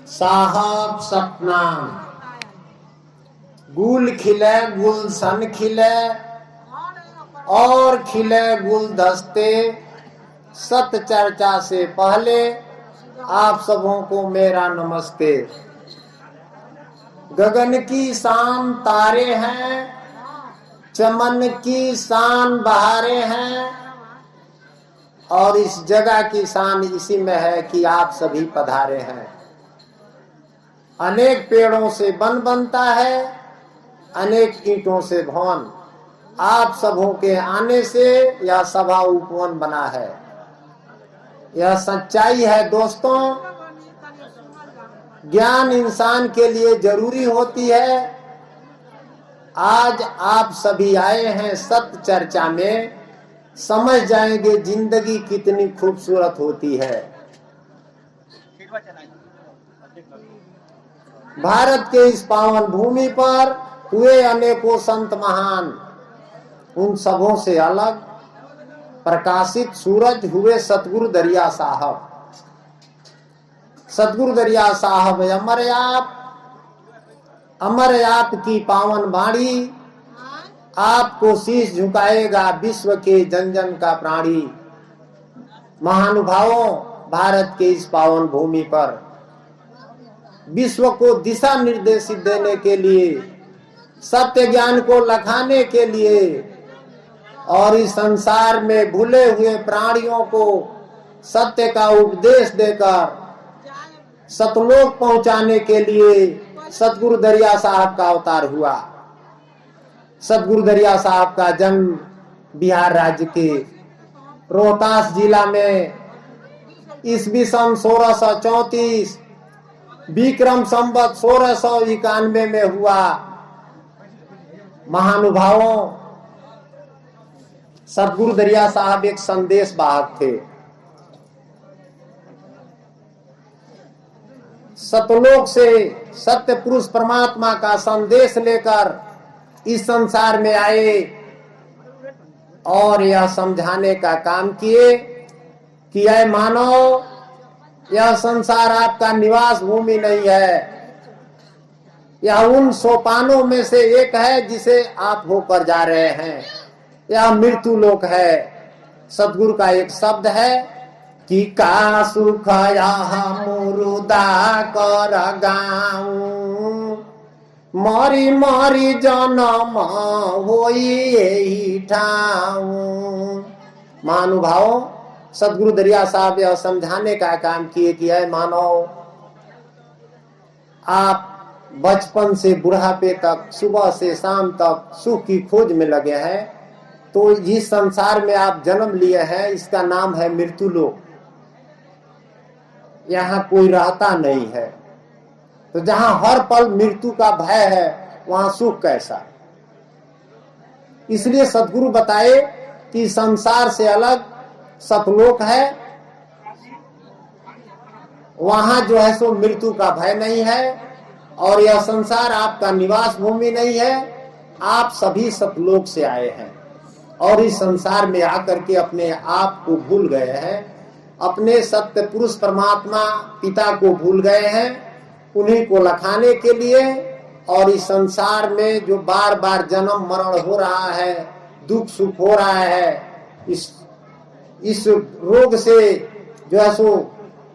साहब सतनाम। गुल खिले गुलशन खिले और खिले गुलदस्ते। सत चर्चा से पहले आप सबों को मेरा नमस्ते। गगन की शान तारे हैं, चमन की शान बहारे हैं, और इस जगह की शान इसी में है कि आप सभी पधारे हैं। अनेक पेड़ों से वन बनता है, अनेक ईंटों से भवन। आप सबों के आने से यह सभा उपवन बना है। यह सच्चाई है दोस्तों। ज्ञान इंसान के लिए जरूरी होती है। आज आप सभी आए हैं सत्य चर्चा में, समझ जाएंगे जिंदगी कितनी खूबसूरत होती है। भारत के इस पावन भूमि पर हुए अनेकों संत महान। उन सबों से अलग प्रकाशित सूरज हुए सतगुरु दरिया साहब। सतगुरु दरिया साहब अमर आप की पावन वाणी। आपको शीश झुकाएगा विश्व के जन जन का प्राणी। महानुभावों, भारत के इस पावन भूमि पर विश्व को दिशा निर्देशित देने के लिए, सत्य ज्ञान को लखाने के लिए और इस संसार में भूले हुए प्राणियों को सत्य का उपदेश देकर सतलोक पहुंचाने के लिए सतगुरु दरिया साहब का अवतार हुआ। सतगुरु दरिया साहब का जन्म बिहार राज्य के रोहतास जिला में ईस्वी सन 1634 विक्रम संवत 1691 में हुआ। महानुभावों, सतगुरु दरिया साहब एक संदेश वाहक थे। सतलोक से सत्य पुरुष परमात्मा का संदेश लेकर इस संसार में आए और यह समझाने का काम किए कि ऐ मानव, यह संसार आपका निवास भूमि नहीं है। यह उन सोपानों में से एक है जिसे आप होकर जा रहे हैं। यह मृत्यु लोक है। सतगुरु का एक शब्द है कि का सुख मुरुदा कर गाऊं, मरी मरी जन्म होई यही ठाऊं। महानुभावों, सतगुरु दरिया साहब यह समझाने का काम किए कि है मानव, आप बचपन से बुढ़ापे तक, सुबह से शाम तक सुख की खोज में लगे हैं। तो जिस संसार में आप जन्म लिए हैं, इसका नाम है मृत्यु लोक। यहाँ कोई रहता नहीं है। तो जहां हर पल मृत्यु का भय है, वहां सुख कैसा। इसलिए सतगुरु बताए कि संसार से अलग सतलोक है। वहां जो है सो मृत्यु का भय नहीं है, और यह संसार आपका निवास भूमि नहीं है। आप सभी सतलोक से आए हैं और इस संसार में आकर के अपने आप को भूल गए हैं। अपने सत्य पुरुष परमात्मा पिता को भूल गए हैं, उन्हीं को लखाने के लिए। और इस संसार में जो बार बार जन्म मरण हो रहा है, दुख सुख हो रहा है, इस रोग से जो है सो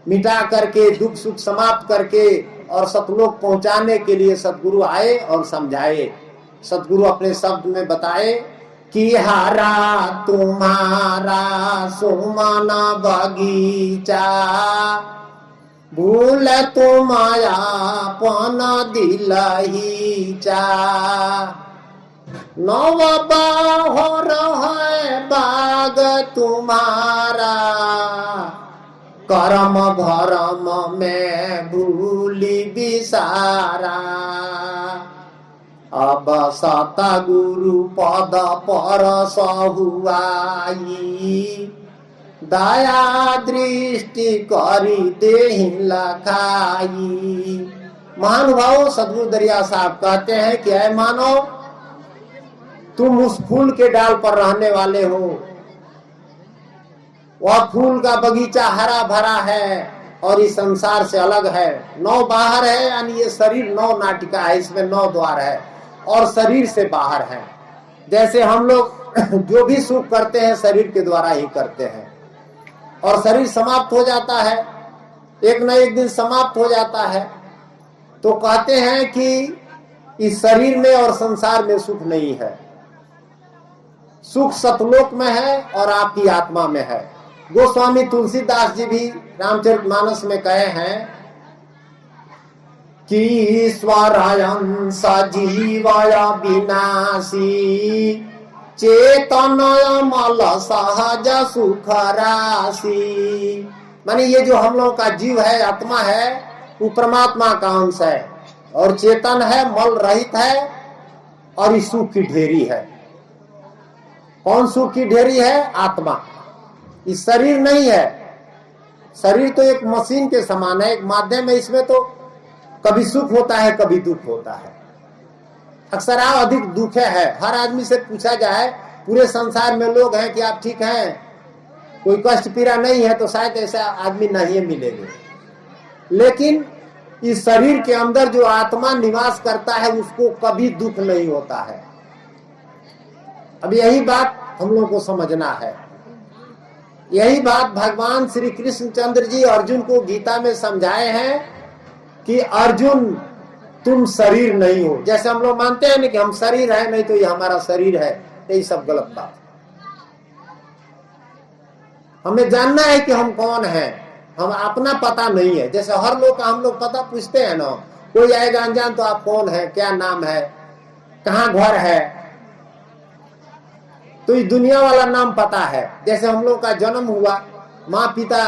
मिटा करके, दुख सुख समाप्त करके और सतलोक पहुंचाने के लिए सतगुरु आए और समझाए। सतगुरु अपने शब्द में बताए कि हारा तुम्हारा सुमन बगीचा, भूल तुम्हारा पन दिलहीचा। नव बाहर है बाग तुम्हारा, कर्म भरम में भूली बिसारा। अब सतगुरु पद पर सहुआई, दया दृष्टि करी देहि लखाई। महानुभाव, सतगुरु दरिया साहब कहते हैं कि ऐ मानो, तुम उस फूल के डाल पर रहने वाले हो। वह फूल का बगीचा हरा भरा है, और इस संसार से अलग है। 9 बाहर है, यानी ये शरीर 9 नाटिका है, इसमें 9 द्वार है और शरीर से बाहर है। जैसे हम लोग जो भी सुख करते हैं शरीर के द्वारा ही करते हैं और शरीर समाप्त हो जाता है, एक न एक दिन समाप्त हो जाता है। तो कहते हैं कि इस शरीर में और संसार में सुख नहीं है, सुख सतलोक में है और आपकी आत्मा में है। गोस्वामी तुलसीदास जी भी रामचरितमानस में कहे हैं कि ईश्वरायं सजीवाय विनाशी चेतनमल सहज सुख राशि। माने ये जो हम लोगों का जीव है, आत्मा है, वो परमात्मा का अंश है और चेतन है, मल रहित है और इस सुख की ढेरी है। कौन सुख की ढेरी है? आत्मा। इस शरीर नहीं है। शरीर तो एक मशीन के समान है, एक माध्यम है। इसमें तो कभी सुख होता है, कभी दुख होता है। अक्सर अधिक दुख है। हर आदमी से पूछा जाए, पूरे संसार में लोग हैं कि आप ठीक हैं, कोई कष्ट पीड़ा नहीं है, तो शायद ऐसा आदमी नहीं मिलेगा। लेकिन इस शरीर के अंदर जो आत्मा निवास करता है उसको कभी दुख नहीं होता है। अब यही बात हम लोगों को समझना है। यही बात भगवान श्री कृष्णचंद्र जी अर्जुन को गीता में समझाए हैं कि अर्जुन तुम शरीर नहीं हो। जैसे हम लोग मानते हैं ना कि हम शरीर है, नहीं तो ये हमारा शरीर है, यही सब गलत बात। हमें जानना है कि हम कौन हैं। हम अपना पता नहीं है। जैसे हर लोग का हम लोग पता पूछते हैं ना, कोई आएगा अनजान तो आप कौन है, क्या नाम है, कहाँ घर है, तो इस दुनिया वाला नाम पता है। जैसे हम लोग का जन्म हुआ, माँ पिता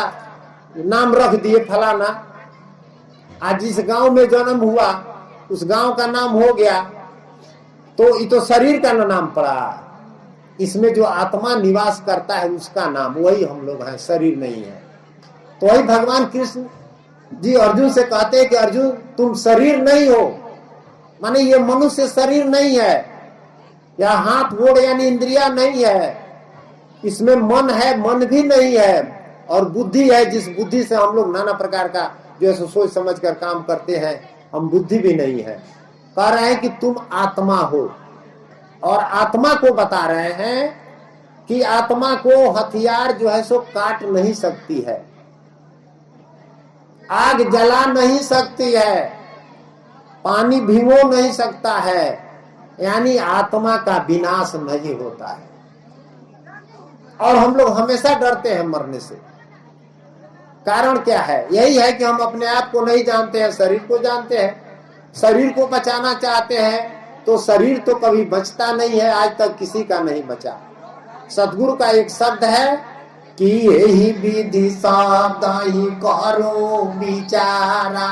नाम रख दिए फलाना, आज जिस गांव में जन्म हुआ उस गांव का नाम हो गया, तो ये तो शरीर का नाम पड़ा। इसमें जो आत्मा निवास करता है उसका नाम, वही हम लोग हैं, शरीर नहीं है। तो वही भगवान कृष्ण जी अर्जुन से कहते हैं कि अर्जुन तुम शरीर नहीं हो। माने ये मनुष्य शरीर नहीं है, या हाथ गोड़ यानी इंद्रिया नहीं है, इसमें मन है, मन भी नहीं है, और बुद्धि है, जिस बुद्धि से हम लोग नाना प्रकार का जो है सोच समझ कर काम करते हैं, हम बुद्धि भी नहीं है। कह रहे हैं कि तुम आत्मा हो, और आत्मा को बता रहे हैं कि आत्मा को हथियार जो है सो काट नहीं सकती है, आग जला नहीं सकती है, पानी भिगो नहीं सकता है, यानी आत्मा का विनाश नहीं होता है। और हम लोग हमेशा डरते हैं मरने से। कारण क्या है? यही है कि हम अपने आप को नहीं जानते हैं, शरीर को जानते हैं। शरीर को बचाना चाहते हैं तो शरीर तो कभी बचता नहीं है, आज तक किसी का नहीं बचा। सतगुरु का एक शब्द है कि यही विधि शब्द ही करो विचारा,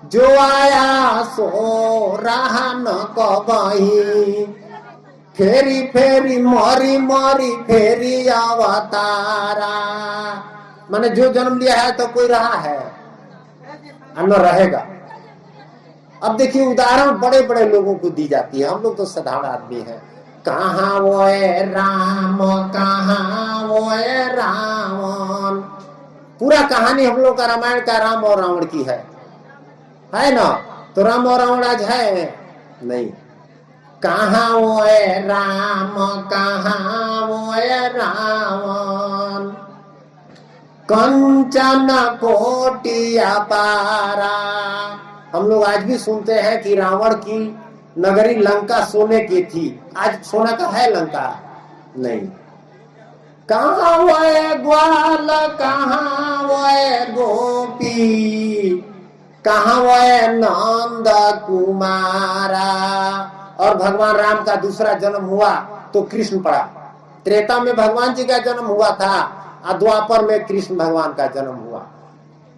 जो आया सो रहा न कबही, फेरी फेरी मरी मरी फेरी अवतारा। माने जो जन्म लिया है तो कोई रहा है न रहेगा। अब देखिए उदाहरण बड़े बड़े लोगों को दी जाती है, हम लोग तो साधारण आदमी हैं। कहाँ वो राम, कहाँ वो रावण। पूरा कहानी हम लोग का रामायण का राम और रावण की है ना? तो राम और रावण आज है नहीं। कहाँ वो राम, कहाँ वो रावण, कंचन कोटिया पारा। हम लोग आज भी सुनते हैं कि रावण की नगरी लंका सोने की थी। आज सोना का है लंका? नहीं। कहाँ वो ग्वाल, कहाँ वो गोपी, कहाँ वो नंद कुमारा। और भगवान राम का दूसरा जन्म हुआ तो कृष्ण पड़ा। त्रेता में भगवान जी का जन्म हुआ था, द्वापर में कृष्ण भगवान का जन्म हुआ।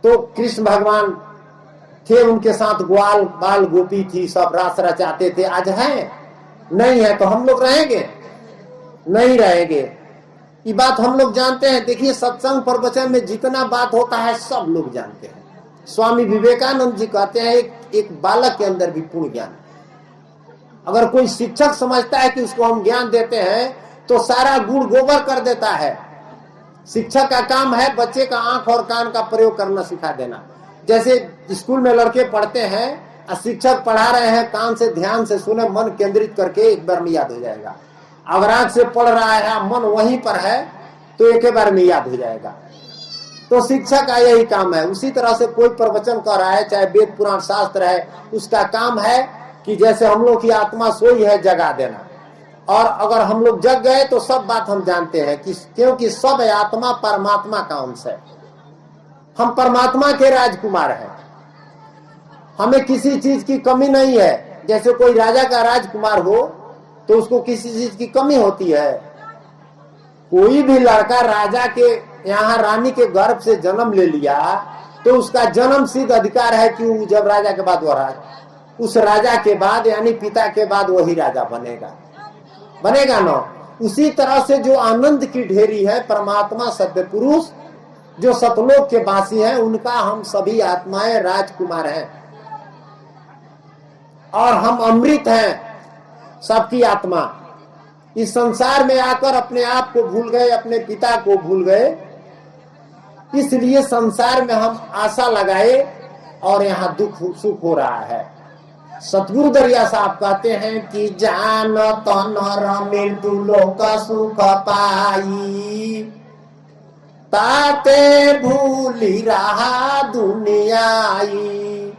तो कृष्ण भगवान थे, उनके साथ ग्वाल बाल गोपी थी, सब रास रचाते थे। आज है नहीं है तो हम लोग रहेंगे? नहीं रहेंगे। ये बात हम लोग जानते हैं। देखिए सत्संग प्रवचन में जितना बात होता है सब लोग जानते हैं। स्वामी विवेकानंद जी कहते हैं एक बालक के अंदर भी पूर्ण ज्ञान। अगर कोई शिक्षक समझता है कि उसको हम ज्ञान देते हैं तो सारा गुड़ गोबर कर देता है, शिक्षक का काम है बच्चे का आंख और कान का प्रयोग करना सिखा देना। जैसे स्कूल में लड़के पढ़ते हैं और शिक्षक पढ़ा रहे हैं, कान से ध्यान से सुने, मन केंद्रित करके एक बार में याद हो जाएगा। अगर आंख से पढ़ रहा है, मन वहीं पर है, तो एक बार में याद हो जाएगा। तो शिक्षक का यही काम है। उसी तरह से कोई प्रवचन कर रहा है, चाहे वेद पुराण शास्त्र है, उसका काम है कि जैसे हम लोग की आत्मा सोई है, जगा देना। और अगर हम लोग जग गए तो सब बात हम जानते हैं कि क्योंकि सब आत्मा परमात्मा का अंश है। हम परमात्मा के राजकुमार हैं, हमें किसी चीज की कमी नहीं है। जैसे कोई राजा का राजकुमार हो तो उसको किसी चीज की कमी होती है। कोई भी लड़का राजा के यहाँ रानी के गर्भ से जन्म ले लिया तो उसका जन्म सिद्ध अधिकार है कि जब राजा के बाद वह उस राजा के बाद यानी पिता के बाद वही राजा बनेगा ना। उसी तरह से जो आनंद की ढेरी है परमात्मा सत्य पुरुष जो सतलोक के वासी हैं, उनका हम सभी आत्माएं राजकुमार हैं और हम अमृत हैं। सबकी आत्मा इस संसार में आकर अपने आप को भूल गए, अपने पिता को भूल गए, इसलिए संसार में हम आशा लगाए और यहाँ दुख सुख हो रहा है। सतगुरु दरिया साहब कहते हैं कि जान तन मृत्यु लोक सुख पाई, ताते भूली रहा दुनियाई।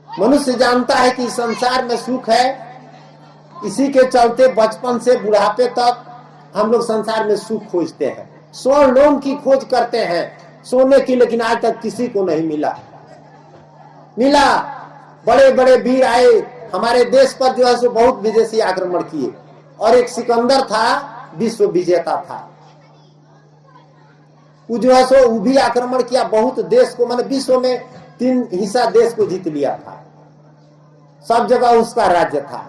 मनुष्य जानता है कि संसार में सुख है, इसी के चलते बचपन से बुढ़ापे तक हम लोग संसार में सुख खोजते हैं, स्वर्ण लोन की खोज करते हैं सोने की, लेकिन आज तक किसी को नहीं मिला। बड़े बड़े वीर आए हमारे देश पर, जो है सो बहुत विदेशी आक्रमण किए, और एक सिकंदर था विश्व विजेता था, वो जो है सो वो भी आक्रमण किया बहुत देश को, मतलब विश्व में 3 हिस्सा देश को जीत लिया था, सब जगह उसका राज्य था।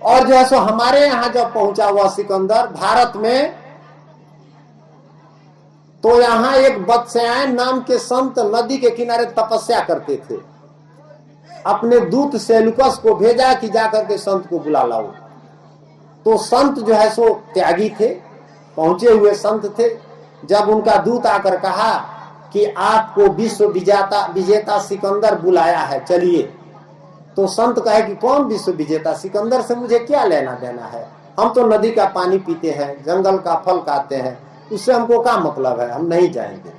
और जो है सो हमारे यहाँ जब पहुंचा हुआ सिकंदर भारत में, तो यहाँ एक बत्स्यायन नाम के संत नदी के किनारे तपस्या करते थे। अपने दूत सेलुकस को भेजा कि जाकर के संत को बुला लाओ। तो संत जो है सो त्यागी थे, पहुंचे हुए संत थे। जब उनका दूत आकर कहा कि आपको विश्व विजेता सिकंदर बुलाया है, चलिए, तो संत कहे कि कौन विश्व विजेता? सिकंदर से मुझे क्या लेना देना है? हम तो नदी का पानी पीते हैं, जंगल का फल खाते हैं, उससे हमको क्या मतलब है? हम नहीं जाएंगे।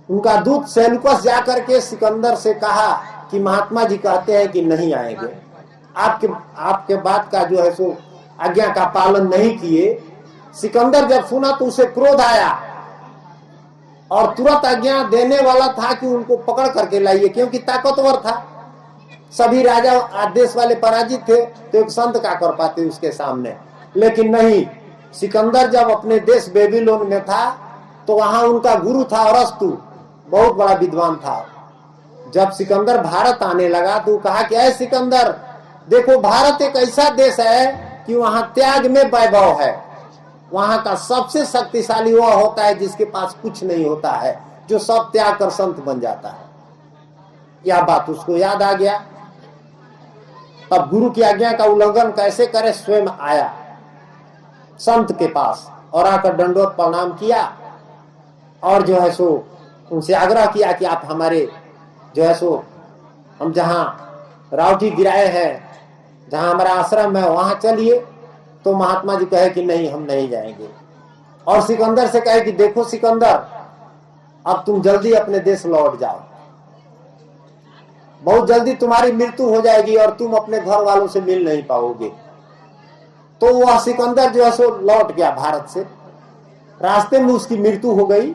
उनका दूत सेलुकस जाकर के सिकंदर से कहा कि महात्मा जी कहते हैं कि नहीं आएंगे, आपके बात का जो है सो आज्ञा का पालन नहीं किए। सिकंदर जब सुना तो उसे क्रोध आया और तुरंत आज्ञा देने वाला था कि उनको पकड़ करके लाइए, क्योंकि ताकतवर था। सभी राजा आदेश वाले पराजित थे, तो एक संत क्या कर पाते उसके सामने। लेकिन नहीं, सिकंदर जब अपने देश बेबीलोन में था तो वहां उनका गुरु था अरस्तु, बहुत बड़ा विद्वान था। जब सिकंदर भारत आने लगा तो कहा कि ऐ सिकंदर, देखो भारत एक ऐसा देश है कि वहां त्याग में वैभव है। वहां का सबसे शक्तिशाली वह होता है जिसके पास कुछ नहीं होता है, जो सब त्याग कर संत बन जाता है। यह बात उसको याद आ गया। तब गुरु की आज्ञा का उल्लंघन कैसे करे, स्वयं आया संत के पास और आकर दंडवत प्रणाम किया और जो है सो उनसे आग्रह किया कि आप हमारे जो है सो हम जहां रावटी गिराए हैं, जहां हमारा आश्रम है, वहां चलिए। तो महात्मा जी कहे कि नहीं, हम नहीं जाएंगे। और सिकंदर से कहे कि देखो सिकंदर, अब तुम जल्दी अपने देश लौट जाओ, बहुत जल्दी तुम्हारी मृत्यु हो जाएगी और तुम अपने घर वालों से मिल नहीं पाओगे। तो वह सिकंदर जो है सो लौट गया भारत से। रास्ते में उसकी मृत्यु हो गई।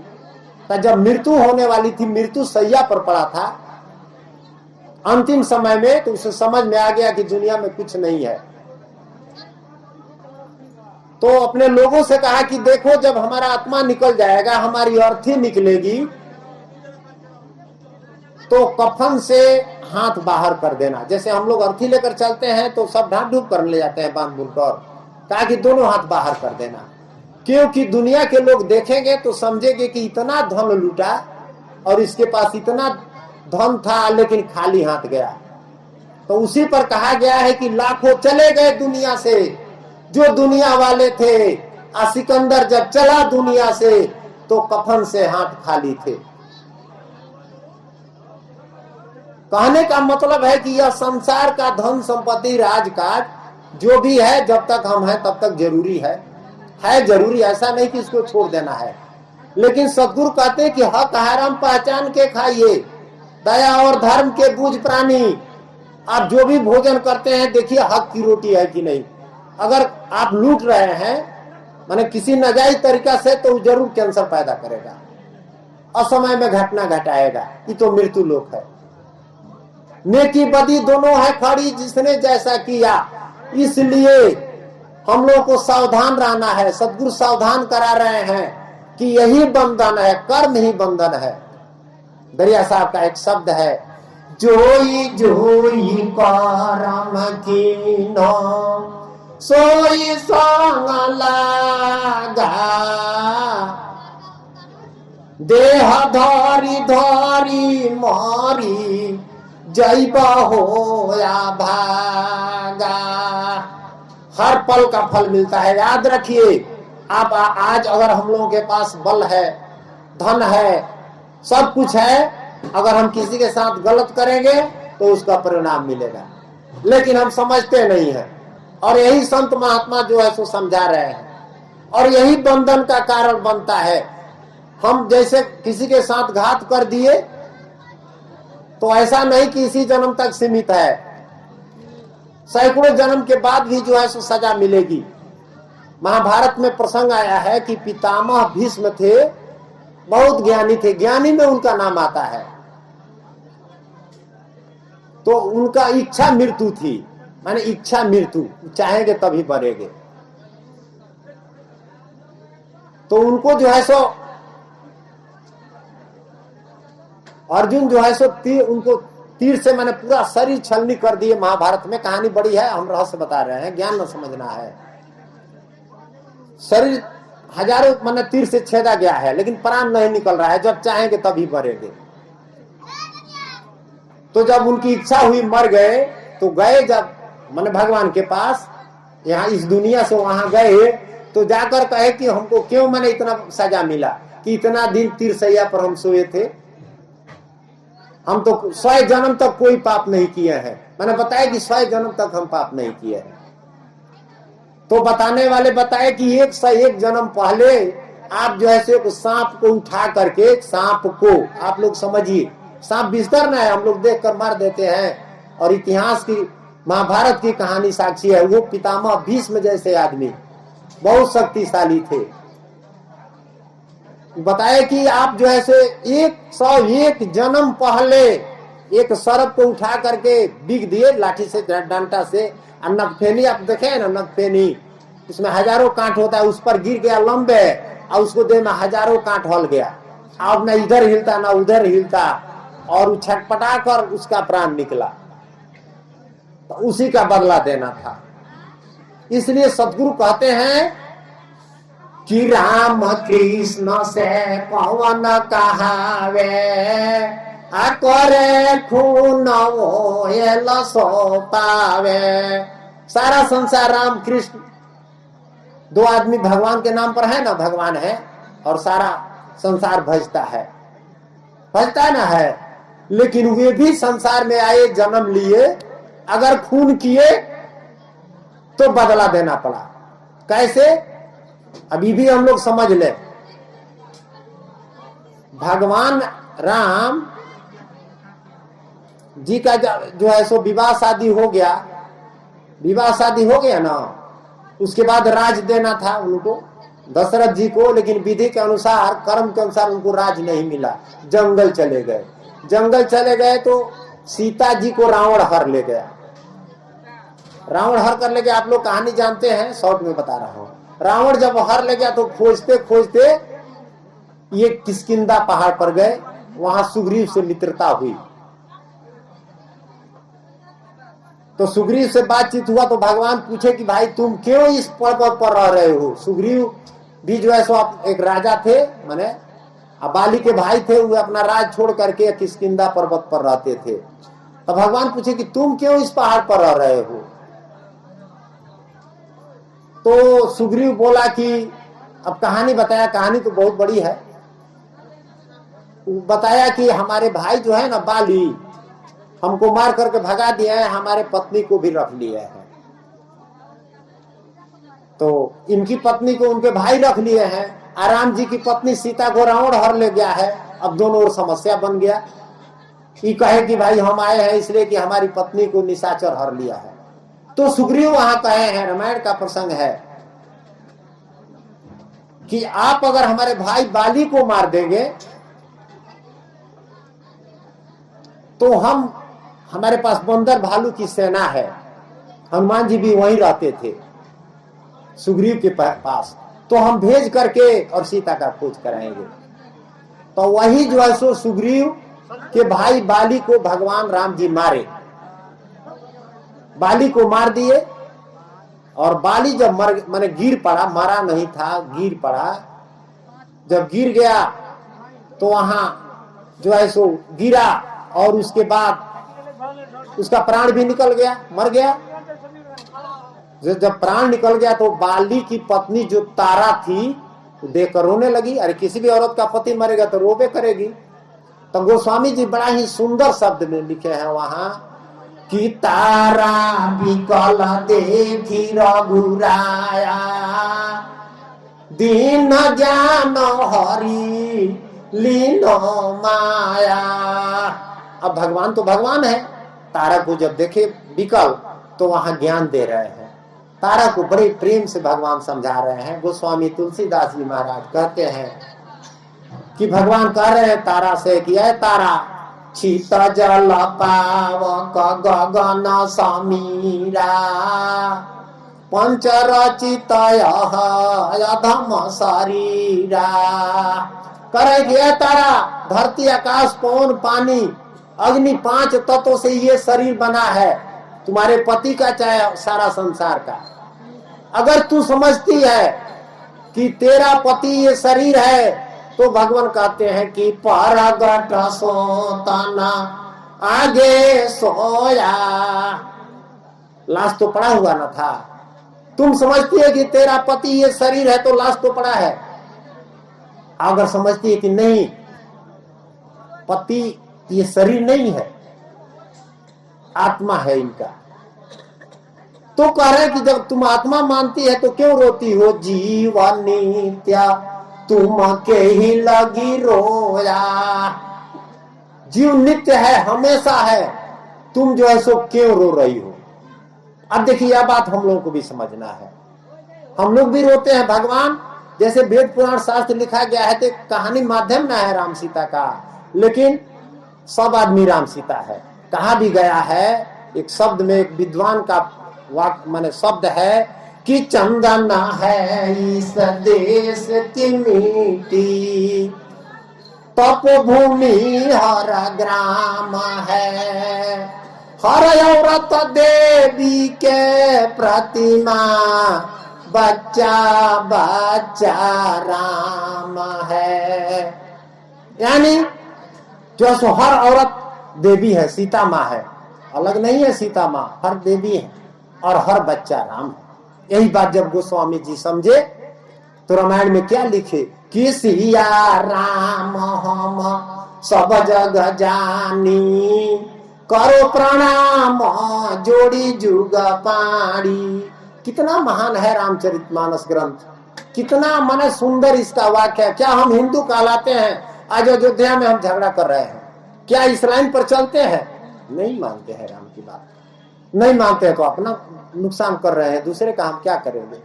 तो जब मृत्यु होने वाली थी, मृत्यु सैया पर पड़ा था अंतिम समय में, तो उसे समझ में आ गया कि दुनिया में कुछ नहीं है। तो अपने लोगों से कहा कि देखो, जब हमारा आत्मा निकल जाएगा, हमारी अर्थी निकलेगी, तो कफन से हाथ बाहर कर देना। जैसे हम लोग अर्थी लेकर चलते हैं तो सब ढांप ढूंप कर ले जाते हैं बांध बुन कर, कहा कि दोनों हाथ बाहर कर देना, क्योंकि दुनिया के लोग देखेंगे तो समझेंगे कि इतना धन लूटा और इसके पास इतना धन था लेकिन खाली हाथ गया। तो उसी पर कहा गया है कि लाखों चले गए दुनिया से, जो दुनिया वाले थे। सिकंदर जब चला दुनिया से तो कफन से हाथ खाली थे। कहने का मतलब है कि यह संसार का धन संपत्ति राजकाज जो भी है, जब तक हम हैं तब तक जरूरी है जरूरी, ऐसा नहीं कि इसको छोड़ देना है। लेकिन सदगुरु कहते हैं कि हक हराम पहचान के खाइए, दया और धर्म के बूझ प्राणी। आप जो भी भोजन करते हैं देखिए हक की रोटी है कि नहीं। अगर आप लूट रहे हैं माने किसी नाजायज तरीका से, तो जरूर कैंसर पैदा करेगा, असमय में घटना घटाएगा। ये तो मृत्यु लोक है। नेकी बदी दोनों है खड़ी, जिसने जैसा किया। इसलिए हम लोगों को सावधान रहना है। सदगुरु सावधान करा रहे हैं कि यही बंधन है, कर्म ही बंधन है। दरिया साहब का एक शब्द है, जोई जोई करम कीनो सोई संग लागा, देह धरी धरी मारी जैबा हो या भागा। हर पल का फल मिलता है, याद रखिए। आप आज अगर हम लोगों के पास बल है, धन है, सब कुछ है, अगर हम किसी के साथ गलत करेंगे तो उसका परिणाम मिलेगा। लेकिन हम समझते नहीं हैं, और यही संत महात्मा जो है सो समझा रहे हैं, और यही बंधन का कारण बनता है। हम जैसे किसी के साथ घात कर दिए तो ऐसा नहीं कि इसी जन्म तक सीमित है, सैकड़ों जन्म के बाद भी जो है सो सजा मिलेगी। महाभारत में प्रसंग आया है कि पितामह भीष्म थे, बहुत ज्ञानी थे, ज्ञानी में उनका नाम आता है। तो उनका इच्छा मृत्यु थी, माने इच्छा मृत्यु, चाहेंगे तभी मरेंगे। तो उनको जो है सो अर्जुन जो है सो उनको तीर से मैंने पूरा शरीर छलनी कर दिए। महाभारत में कहानी बड़ी है, हम रहस्य बता रहे हैं, ज्ञान न समझना है। शरीर हजारों मैंने तीर से छेदा गया है, लेकिन प्राण नहीं निकल रहा है। जब चाहेंगे तभी मरेंगे। तो जब उनकी इच्छा हुई मर गए, तो गए जब मैंने भगवान के पास, यहाँ इस दुनिया से वहां गए, तो जाकर कहे कि हमको क्यों मैंने इतना सजा मिला कि इतना दिन तीर सैया पर हम सोए थे। हम तो 100 जन्म तक कोई पाप नहीं किए हैं। मैंने बताया कि 100 जन्म तक हम पाप नहीं किए हैं। तो बताने वाले बताए कि 101 जन्म पहले आप जो है से सांप को उठा करके, सांप को आप लोग समझिए, सांप बिस्तर न है, हम लोग देख कर मार देते हैं। और इतिहास की, महाभारत की कहानी साक्षी है। वो पितामह भीष्म जैसे आदमी बहुत शक्तिशाली थे। बताए कि आप जो है से 101 जन्म पहले एक सर्प को उठा करके बिग दिए लाठी से, डंडा से। नगफेनी आप देखे ना, नगफेनी उसमें हजारों कांट होता है, उस पर गिर गया लंबे, और उसको देह में हजारों कांट हल गया। अब न इधर हिलता ना उधर हिलता, और छटपटा कर उसका प्राण निकला। तो उसी का बदला देना था। इसलिए सदगुरु कहते हैं कि राम कृष्ण से पवन कहावे, करे खून सो पावे। सारा संसार राम कृष्ण दो आदमी भगवान के नाम पर है ना, भगवान है, और सारा संसार भजता है ना है। लेकिन वे भी संसार में आए, जन्म लिए, अगर खून किए तो बदला देना पड़ा। कैसे? अभी भी हम लोग समझ ले। भगवान राम जी का जो है सो विवाह शादी हो गया, ना, उसके बाद राज देना था उनको, दशरथ जी को। लेकिन विधि के अनुसार, कर्म के अनुसार उनको राज नहीं मिला, जंगल चले गए। तो सीता जी को रावण हर ले गया। रावण हर कर ले गया, आप लोग कहानी जानते हैं, शॉर्ट में बता रहा हूं। रावण जब हर ले गया तो खोजते खोजते ये किष्किंधा पहाड़ पर गए, वहां सुग्रीव से मित्रता हुई। तो सुग्रीव से बातचीत हुआ तो भगवान पूछे कि भाई तुम क्यों इस पर्वत पर रह रहे हो। सुग्रीव भी जो है सो आप एक राजा थे, माने बाली के भाई थे, वो अपना राज छोड़ करके किष्किंधा पर्वत पर रहते थे। तो भगवान पूछे कि तुम क्यों इस पहाड़ पर रह रहे हो। तो सुग्रीव बोला कि अब कहानी बताया, कहानी तो बहुत बड़ी है। बताया कि हमारे भाई जो है ना बाली, हमको मार करके भगा दिया है, हमारे पत्नी को भी रख लिया है। तो इनकी पत्नी को उनके भाई रख लिए हैं, राम जी की पत्नी सीता को रावण हर ले गया है। अब दोनों ओर समस्या बन गया। ये कहे कि भाई हम आए हैं इसलिए कि हमारी पत्नी को निशाचर हर लिया है। तो सुग्रीव वहां कहे हैं, रामायण का प्रसंग है कि आप अगर हमारे भाई बाली को मार देंगे तो हमारे पास बंदर भालू की सेना है। हनुमान जी भी वहीं रहते थे सुग्रीव के पास, तो हम भेज करके और सीता का खोज कराएंगे। तो वही जो है सो सुग्रीव के भाई बाली को भगवान राम जी मारे, बाली को मार दिए। और बाली जब माने गिर पड़ा, मरा नहीं था, गिर पड़ा। जब गिर गया तो वहां जो है सो गिरा और उसके बाद उसका प्राण भी निकल गया, मर गया। जब प्राण निकल गया तो बाली की पत्नी जो तारा थी देखकर रोने लगी। अरे किसी भी औरत का पति मरेगा तो रोबे करेगी। तो गोस्वामी जी बड़ा ही सुंदर शब्द में लिखे हैं वहां कि तारा विकल देखी रघुराया, दीन ज्ञान हरि लीनो माया। अब भगवान तो भगवान है, तारा को जब देखे विकल तो वहां ज्ञान दे रहे हैं। तारा को बड़े प्रेम से भगवान समझा रहे हैं। गोस्वामी तुलसीदास जी महाराज कहते हैं कि भगवान कह रहे हैं तारा से कि ऐ तारा, शीत जल पावक गगन समीरा, पंच रचित अधम शरीरा। करेगी ऐ तारा, धरती आकाश पवन पानी अग्नि 5 तत्वों से ये शरीर बना है, तुम्हारे पति का चाहे सारा संसार का। अगर तू समझती है कि तेरा पति ये शरीर है तो भगवान कहते हैं कि परगट सोतना आगे सोया। लाश तो पड़ा हुआ न था। तुम समझती है कि तेरा पति ये शरीर है तो लाश तो पड़ा है। अगर समझती है कि नहीं, पति ये शरीर नहीं है, आत्मा है इनका, तो कह रहे कि जब तुम आत्मा मानती है तो क्यों रोती हो? जीवन नित्या तुम के ही लगी रोया। जीव नित्य है, हमेशा है, तुम जो है सो क्यों रो रही हो? अब देखिए यह बात हम लोगों को भी समझना है। हम लोग भी रोते हैं। भगवान जैसे वेद पुराण शास्त्र लिखा गया है तो कहानी माध्यम ना है राम सीता का, लेकिन सब आदमी राम सीता है। कहा भी गया है एक शब्द में, एक विद्वान का वाक्य माने शब्द है कि चंदन है इस देश की मिट्टी, तपोभूमि हर ग्राम है, हर औरत देवी के प्रतिमा, बच्चा बच्चा राम है। यानी जो सो हर औरत देवी है, सीता माँ है, अलग नहीं है सीता माँ, हर देवी है और हर बच्चा राम है। यही बात जब गोस्वामी जी समझे तो रामायण में क्या लिखे कि सिया राम हम सब जग जानी, करो प्रणाम जोड़ी जुग पाड़ी। कितना महान है रामचरितमानस ग्रंथ, कितना मन सुंदर इसका वाक्य है। क्या हम हिंदू कहलाते हैं? आज अयोध्या में हम झगड़ा कर रहे हैं, क्या इस लाइन पर चलते हैं? नहीं मानते हैं राम की बात, नहीं मानते हैं तो अपना नुकसान कर रहे हैं, दूसरे का हम क्या करेंगे?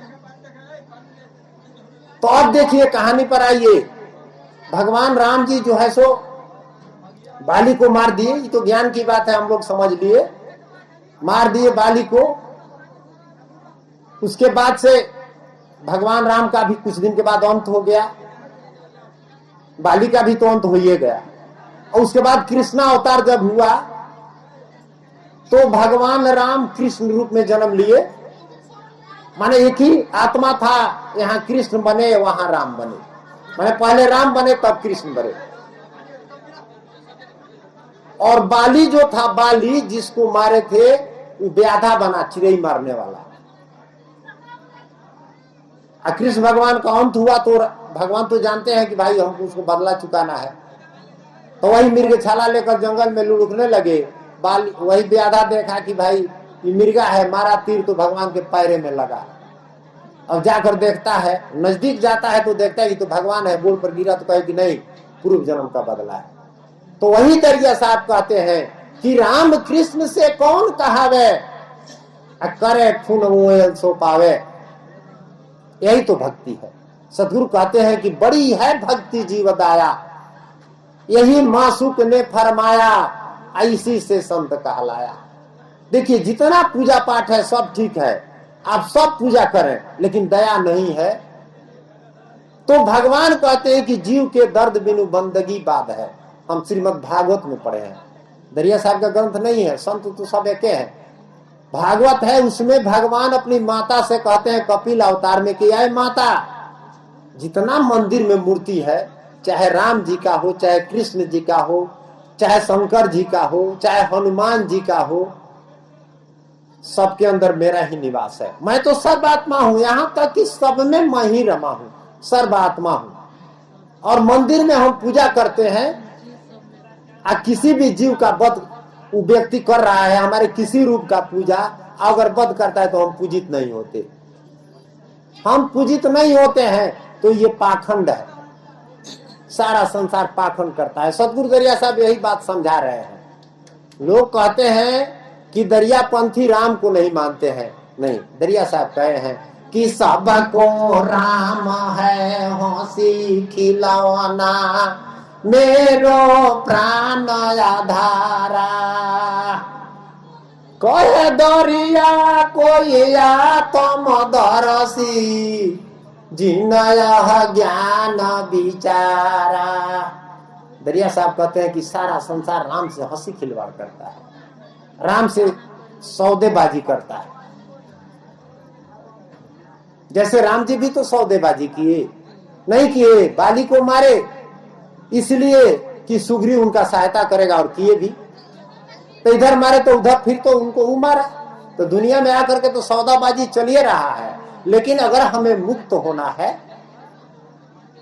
तो अब देखिए कहानी पर आइए। भगवान राम जी जो है सो बाली को मार दिए, ये तो ज्ञान की बात है, हम लोग समझ लिए, मार दिए बाली को। उसके बाद से भगवान राम का भी कुछ दिन के बाद अंत हो गया, बाली का भी तो अंत हो ही गया। और उसके बाद कृष्णा अवतार जब हुआ तो भगवान राम कृष्ण रूप में जन्म लिए। माने एक ही आत्मा था, यहाँ कृष्ण बने वहां राम बने, माने पहले राम बने तब कृष्ण बने। और बाली जो था, बाली जिसको मारे थे वो व्याधा बना, चिड़ै मारने वाला। कृष्ण भगवान का अंत हुआ तो भगवान तो जानते हैं कि भाई हमको उसको बदला चुकाना है, तो वही मिर्ग छाला लेकर जंगल में लुढ़कने लगे। बाल वही व्याधा देखा कि भाई ये मिर्गा है, मारा तीर तो भगवान के पैरे में लगा। अब जाकर देखता है, नजदीक जाता है तो देखता है कि तो भगवान है, बोल पर गिरा तो कहे कि नहीं, पूर्व जन्म का बदला है। तो वही दरिया साहब कहते हैं कि राम कृष्ण से कौन कहावे, करे खून मुँह सो पावे। यही तो भक्ति है। सदगुरु कहते हैं कि बड़ी है भक्ति जीवदाया, यही मासूक ने फरमाया, ऐसी से संत कहलाया। देखिए जितना पूजा पाठ है सब ठीक है, आप सब पूजा करें, लेकिन दया नहीं है तो भगवान कहते हैं कि जीव के दर्द बिनु बंदगी बाद है। हम श्रीमद् भागवत में पढ़े हैं, दरिया साहब का ग्रंथ नहीं है, संत तो सब एक है, भागवत है। उसमें भगवान अपनी माता से कहते हैं कपिल अवतार में कि आए माता, जितना मंदिर में मूर्ति है, चाहे राम जी का हो, चाहे कृष्ण जी का हो, चाहे शंकर जी का हो, चाहे हनुमान जी का हो, सबके अंदर मेरा ही निवास है। मैं तो सर्वात्मा हूं, यहां तक कि सब में मैं ही रमा हूं, सर्वात्मा हूं। और मंदिर में हम पूजा करते हैं, किसी भी जीव का वध वो व्यक्ति कर रहा है, हमारे किसी रूप का पूजा अगर वध करता है तो हम पूजित नहीं होते। हम पूजित नहीं होते हैं तो ये पाखंड है, सारा संसार पाखंड करता है। सदगुरु दरिया साहब यही बात समझा रहे हैं। लोग कहते हैं कि दरिया पंथी राम को नहीं मानते हैं, नहीं, दरिया साहब कहे हैं कि सबको राम है हंसी खिलौना, मेरो प्राण आधारा। कहे दरिया कोई आत्म दरसी, जिनया ज्ञान विचारा। दरिया साहब कहते हैं कि सारा संसार राम से हंसी खिलवाड़ करता है, राम से सौदेबाजी करता है। जैसे राम जी भी तो सौदेबाजी किए, नहीं किए, बाली को मारे इसलिए कि सुग्रीव उनका सहायता करेगा, और किए भी। तो इधर मारे तो उधर, फिर तो उनको वो मारा। तो दुनिया में आकर के तो सौदाबाजी चलिए रहा है। लेकिन अगर हमें मुक्त होना है,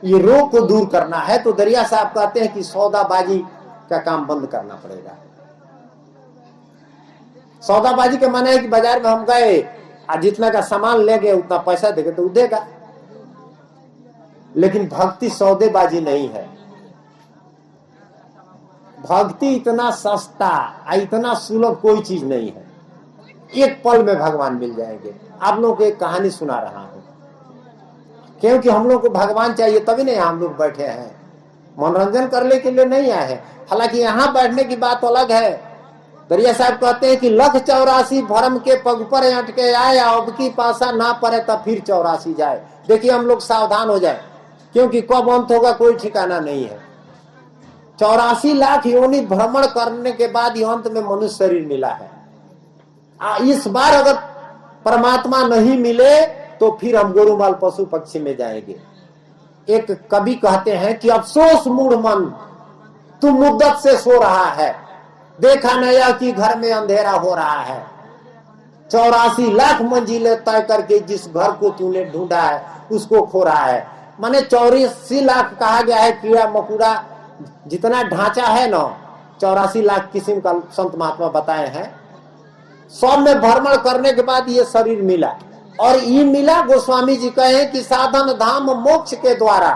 ये रोग को दूर करना है, तो दरिया साहब कहते हैं कि सौदाबाजी का काम बंद करना पड़ेगा। सौदाबाजी के माने है कि बाजार में हम गए, जितना का सामान ले गए उतना पैसा देगा तो देगा। लेकिन भक्ति सौदेबाजी नहीं है। भक्ति इतना सस्ता, इतना सुलभ कोई चीज नहीं है। एक पल में भगवान मिल जाएंगे। आप लोगों को एक कहानी सुना रहा हूं, क्योंकि हम लोग को भगवान चाहिए, तभी नहीं हम लोग बैठे हैं, मनोरंजन करने के लिए नहीं आए हैं। हालांकि यहाँ बैठने की बात अलग है। दरिया साहब कहते हैं कि 184 भरम के पग पर अटके आए, अब की पासा ना पड़े तब फिर 84 जाए। देखिए हम लोग सावधान हो जाए, क्योंकि कब अंत होगा कोई ठिकाना नहीं है। 84 लाख योनि भ्रमण करने के बाद अंत में मनुष्य शरीर मिला है। इस बार अगर परमात्मा नहीं मिले तो फिर हम गोरुमाल पशु पक्षी में जाएंगे। एक कवि कहते हैं कि अफसोस मूढ़ मन, तू मुद्दत से सो रहा है, देखा नया कि घर में अंधेरा हो रहा है। 84 लाख मंजिलें तय करके जिस घर को तूने ढूंढा है उसको खो रहा है। माने 84 लाख कहा गया है, कीड़ा मकोड़ा जितना ढांचा है ना, 84 लाख किस्म का संत महात्मा बताए हैं। सब में भ्रमण करने के बाद ये शरीर मिला, और ये मिला, गोस्वामी जी कहे कि साधन धाम मोक्ष के द्वारा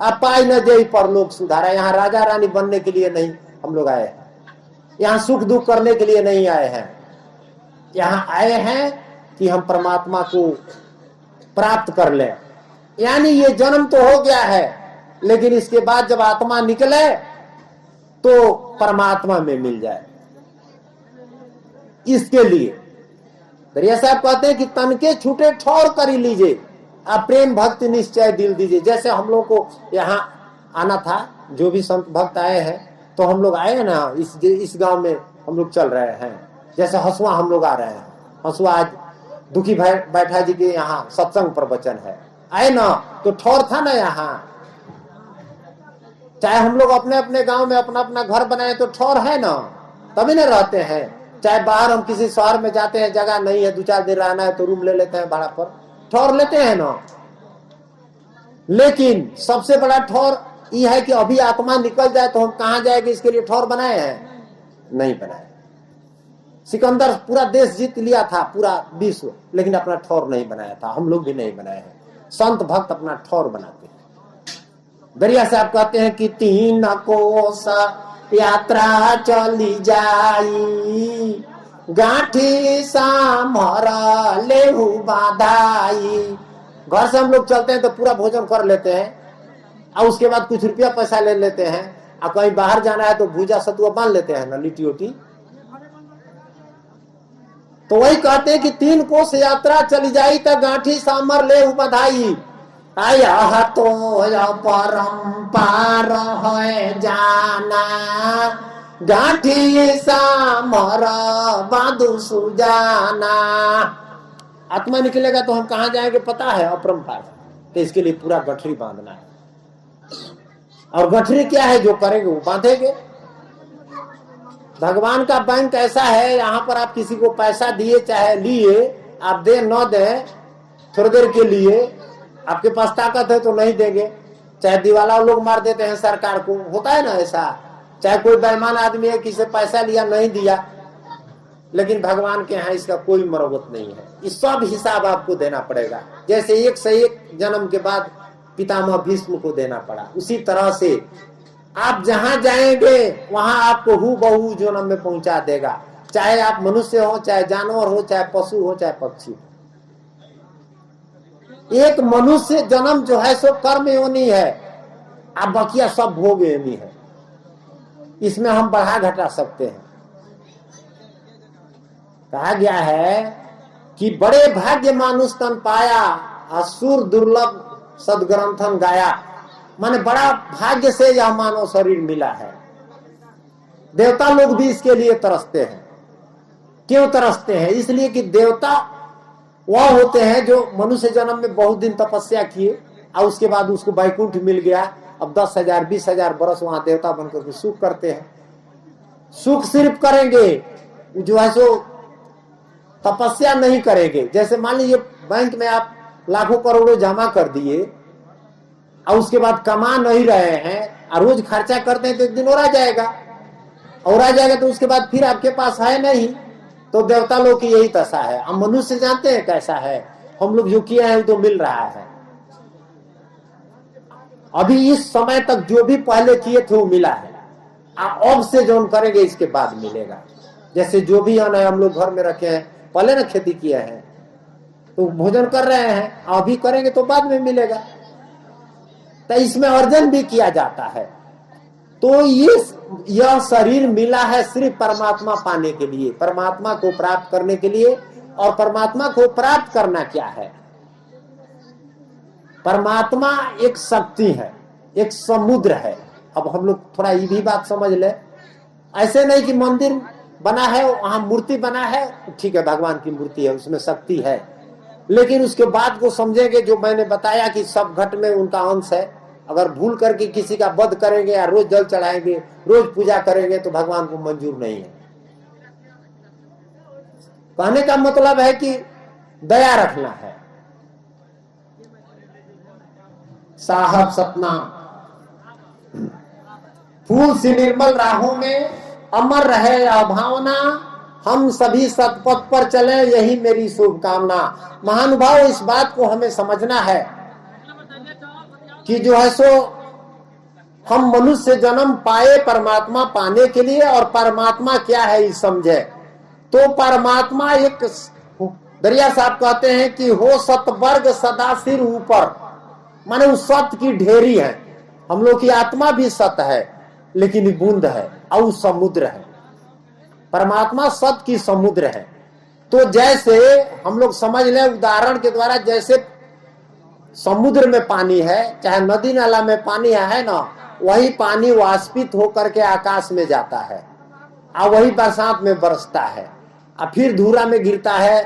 अपाय न जय पर लोग सुधारा। यहाँ राजा रानी बनने के लिए नहीं हम लोग आए हैं, यहाँ सुख दुख करने के लिए नहीं आए हैं। यहाँ आए हैं कि हम परमात्मा को प्राप्त कर लें। यानी ये जन्म तो हो गया है, लेकिन इसके बाद जब आत्मा निकले तो परमात्मा में मिल जाए। इसके लिए दरिया साहब कहते हैं कि तन के छूटे ठौर कर लीजिए, आप प्रेम भक्ति निश्चय दिल दीजिए। जैसे हम लोग को यहाँ आना था, जो भी संत भक्त आए हैं, तो हम लोग आए ना, इस गांव में हम लोग चल रहे हैं। जैसे हसुआ हम लोग आ रहे हैं, हसुआ आज दुखी भाई बैठा जी के यहाँ सत्संग प्रवचन है, आए ना, तो ठौर था ना यहाँ। चाहे हम लोग अपने अपने गांव में अपना अपना घर बनाए तो ठौर है ना, तभी ना रहते हैं। चाहे बाहर हम किसी शहर में जाते हैं, जगह नहीं है, 2-4 दिन रहना है तो रूम ले लेते हैं भाड़ा पर, ठौर लेते हैं ना। लेकिन सबसे बड़ा ठौर यह है कि अभी आत्मा निकल जाए तो हम कहां जाएंगे, इसके लिए ठौर बनाए हैं? नहीं बनाए। सिकंदर पूरा देश जीत लिया था, पूरा विश्व, लेकिन अपना ठौर नहीं बनाया था। हम लोग भी नहीं बनाए हैं। संत भक्त अपना ठौर बनाते हैं। दरिया साहब कहते हैं कि 3 कोस यात्रा चली जाई, गांठी सामर लेहू बाधाई। घर से हम लोग चलते हैं तो पूरा भोजन कर लेते हैं और उसके बाद कुछ रुपया पैसा ले लेते हैं, और कहीं बाहर जाना है तो भूजा सतुआ बांध लेते हैं ना, लिट्टी उटी। तो वही कहते हैं कि 3 कोस यात्रा चली जाई तो गांठी सामर लेहू बधाई। आया तो परम्पार है जाना, गांठी सामर बांधु सुजाना। आत्मा निकलेगा तो हम कहां जाएंगे पता है? अपरंपार। तो इसके लिए पूरा गठरी बांधना है। और गठरी क्या है? जो करेंगे वो बांधेंगे। भगवान का बैंक ऐसा है, यहाँ पर आप किसी को पैसा दिए चाहे लिए, आप दे न दे, थोड़ी देर के लिए आपके पास ताकत है तो नहीं देंगे। चाहे दिवाला लोग मार देते हैं सरकार को, होता है ना ऐसा। चाहे कोई बेईमान आदमी है, किसी से पैसा लिया नहीं दिया, लेकिन भगवान के यहाँ इसका कोई मरम्मत नहीं है। इस सब हिसाब आपको देना पड़ेगा। जैसे 1 से 1 जन्म के बाद पितामह भीष्म को देना पड़ा, उसी तरह से आप जहां जाएंगे वहां आपको हूबहू जन्म में पहुंचा देगा। चाहे आप मनुष्य हो, चाहे जानवर हो, चाहे पशु हो, चाहे पक्षी हो। एक मनुष्य जन्म जो है सो कर्म योनि है, आप बकिया सब भोग योनि है। इसमें हम बढ़ा घटा सकते हैं। कहा गया है कि बड़े भाग्य मानुष तन पाया, असुर दुर्लभ सदग्रंथन गाया। माने बड़ा भाग्य से यह मानव शरीर मिला है। देवता लोग भी इसके लिए तरसते हैं। क्यों तरसते हैं? इसलिए कि देवता वह होते हैं जो मनुष्य जन्म में बहुत दिन तपस्या किए और उसके बाद उसको वैकुंठ मिल गया। अब 10,000 20,000 बरस वहां देवता बनकर के सुख करते हैं। सुख सिर्फ करेंगे जो है सो तपस्या नहीं करेंगे। जैसे मान लीजिए बैंक में आप लाखों करोड़ों जमा कर दिए और उसके बाद कमा नहीं रहे हैं और रोज खर्चा करते हैं तो एक दिन और आ जाएगा, और आ जाएगा तो उसके बाद फिर आपके पास है नहीं। तो देवता लोग की यही दशा है। हम मनुष्य जानते हैं कैसा है, हम लोग जो किए हैं तो मिल रहा है। अभी इस समय तक जो भी पहले किए थे वो मिला है, अब से जो हम करेंगे इसके बाद मिलेगा। जैसे जो भी अन्न है हम लोग घर में रखे हैं, पहले ना खेती किए हैं तो भोजन कर रहे हैं, अभी करेंगे तो बाद में मिलेगा। तो इसमें अर्जन भी किया जाता है। तो यह शरीर मिला है सिर्फ परमात्मा पाने के लिए, परमात्मा को प्राप्त करने के लिए। और परमात्मा को प्राप्त करना क्या है? परमात्मा एक शक्ति है, एक समुद्र है। अब हम लोग थोड़ा ये भी बात समझ ले। ऐसे नहीं कि मंदिर बना है वहां मूर्ति बना है, ठीक है भगवान की मूर्ति है उसमें शक्ति है, लेकिन उसके बाद को समझेंगे जो मैंने बताया कि सब घट में उनका अंश है। अगर भूल करके किसी का वध करेंगे या रोज जल चढ़ाएंगे, रोज पूजा करेंगे तो भगवान को मंजूर नहीं है। कहने का मतलब है कि दया रखना है। साहब सपना फूल सी निर्मल राहों में अमर रहे अभावना, हम सभी सतपथ पर चले यही मेरी शुभकामना। महानुभाव इस बात को हमें समझना है कि जो है सो हम मनुष्य जन्म पाए परमात्मा पाने के लिए, और परमात्मा क्या है ये समझे। तो परमात्मा एक, दरिया साहब कहते हैं कि हो सतवर्ग सदा सिर ऊपर, माने उस सत्य की ढेरी है। हम लोग की आत्मा भी सत्य है लेकिन बूंद है और समुद्र है। परमात्मा सत्य की समुद्र है। तो जैसे हम लोग समझ लें उदाहरण के द्वारा, जैसे समुद्र में पानी है चाहे नदी नाला में पानी है ना, वही पानी वाष्पित होकर के आकाश में जाता है और वही बरसात में बरसता है और फिर धूरा में गिरता है।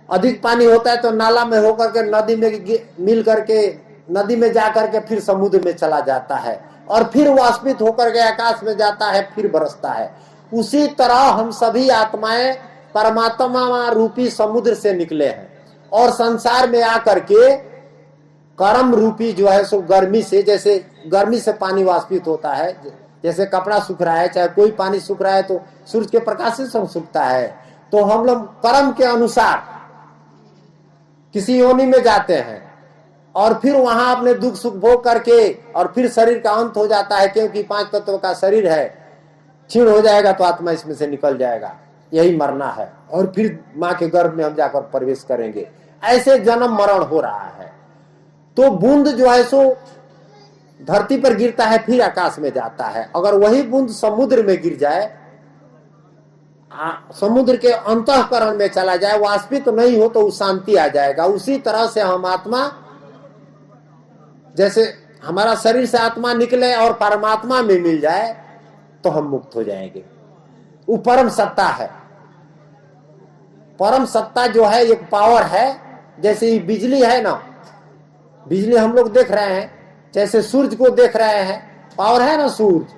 अधिक पानी होता है तो नाला में होकर के नदी में मिल करके नदी में जाकर के फिर समुद्र में चला जाता है और फिर वाष्पित होकर के आकाश में जाता है, फिर बरसता है। उसी तरह हम सभी आत्माएं परमात्मा रूपी समुद्र से निकले हैं और संसार में आकर के कर्म रूपी जो है सो गर्मी से, जैसे गर्मी से पानी वाष्पित होता है, जैसे कपड़ा सूख रहा है, चाहे कोई पानी सूख रहा है तो सूरज के प्रकाश से सब सूखता है। तो हम लोग कर्म के अनुसार किसी योनि में जाते हैं और फिर वहां अपने दुख सुख भोग करके और फिर शरीर का अंत हो जाता है, क्योंकि 5 तत्वों का शरीर है, क्षीण हो जाएगा तो आत्मा इसमें से निकल जाएगा, यही मरना है। और फिर माँ के गर्भ में हम जाकर प्रवेश करेंगे। ऐसे जन्म मरण हो रहा है। तो बूंद जो है सो धरती पर गिरता है, फिर आकाश में जाता है। अगर वही बूंद समुद्र में गिर जाए, समुद्र के अंतःकरण में चला जाए, वाष्पित तो नहीं हो तो शांति आ जाएगा। उसी तरह से हम आत्मा, जैसे हमारा शरीर से आत्मा निकले और परमात्मा में मिल जाए तो हम मुक्त हो जाएंगे। वो परम सत्ता है। परम सत्ता जो है एक पावर है। जैसे ये बिजली है ना, बिजली हम लोग देख रहे हैं, जैसे सूरज को देख रहे हैं, पावर है ना सूरज।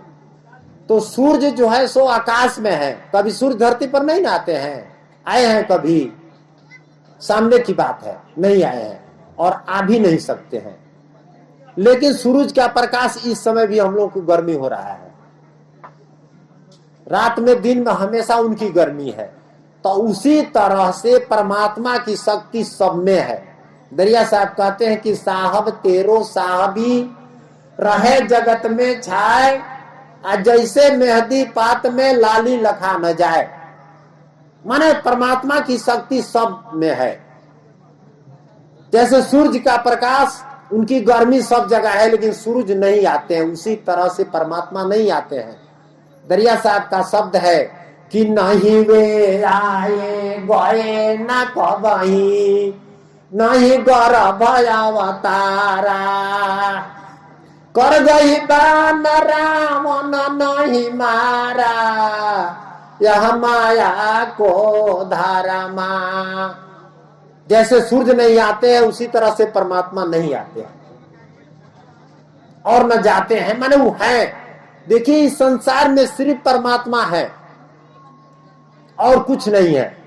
तो सूरज जो है सो आकाश में है, कभी सूरज धरती पर नहीं आते हैं, आए हैं कभी, सामने की बात है, नहीं आए हैं और आ भी नहीं सकते हैं। लेकिन सूरज का प्रकाश इस समय भी हम लोग को गर्मी हो रहा है, रात में दिन में हमेशा उनकी गर्मी है। तो उसी तरह से परमात्मा की शक्ति सब में है। दरिया साहब कहते हैं कि साहब तेरो साहबी रहे जगत में छाए, जैसे मेहंदी पात में लाली लखा न जाए। माने परमात्मा की शक्ति सब में है। जैसे सूरज का प्रकाश, उनकी गर्मी सब जगह है, लेकिन सूरज नहीं आते हैं, उसी तरह से परमात्मा नहीं आते हैं। दरिया साहब का शब्द है कि नहीं वे आए गए न कबही, नहीं गर्भ अवतारा, कर गई बान रावण नहीं मारा, यह माया को धारा मां। जैसे सूर्य नहीं आते हैं, उसी तरह से परमात्मा नहीं आते हैं और न जाते हैं, माने वो है। देखिए इस संसार में सिर्फ परमात्मा है और कुछ नहीं है।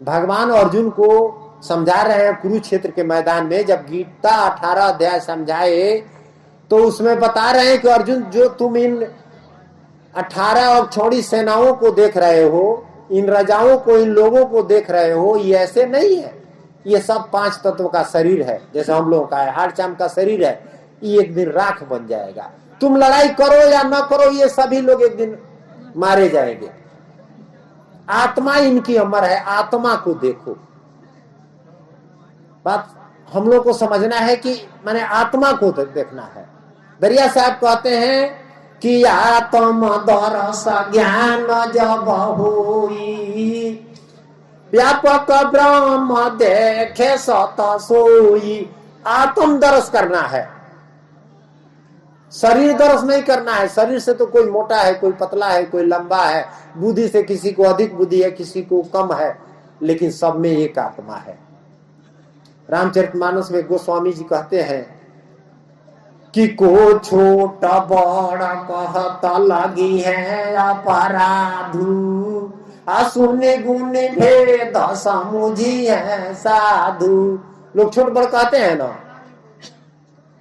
भगवान अर्जुन को समझा रहे हैं कुरुक्षेत्र के मैदान में, जब गीता 18 अध्याय समझाए तो उसमें बता रहे हैं कि अर्जुन, जो तुम इन 18 और छोड़ी सेनाओं को देख रहे हो, इन राजाओं को, इन लोगों को देख रहे हो, ये ऐसे नहीं है। ये सब 5 तत्व का शरीर है, जैसे हम लोगों का है, हाड़ चाम का शरीर है। ये एक दिन राख बन जाएगा। तुम लड़ाई करो या ना करो, ये सभी लोग एक दिन मारे जाएंगे। आत्मा इनकी अमर है। आत्मा को देखो। बात हम लोग को समझना है कि माने आत्मा को देखना है। दरिया साहब कहते हैं कि आत्म दरस ज्ञान जब होई, व्यापक ब्रह्म देखे सत सोई। आत्म दरस करना है, शरीर दरस नहीं करना है। शरीर से तो कोई मोटा है, कोई पतला है, कोई लंबा है, बुद्धि से किसी को अधिक बुद्धि है, किसी को कम है, लेकिन सब में एक आत्मा है। रामचरितमानस में गोस्वामी जी कहते हैं कि को छोटा बड़ा कहता लगी है अपराधु, सुने गुने भेद समुझी है साधु। लोग छोट बड़ कहते हैं ना,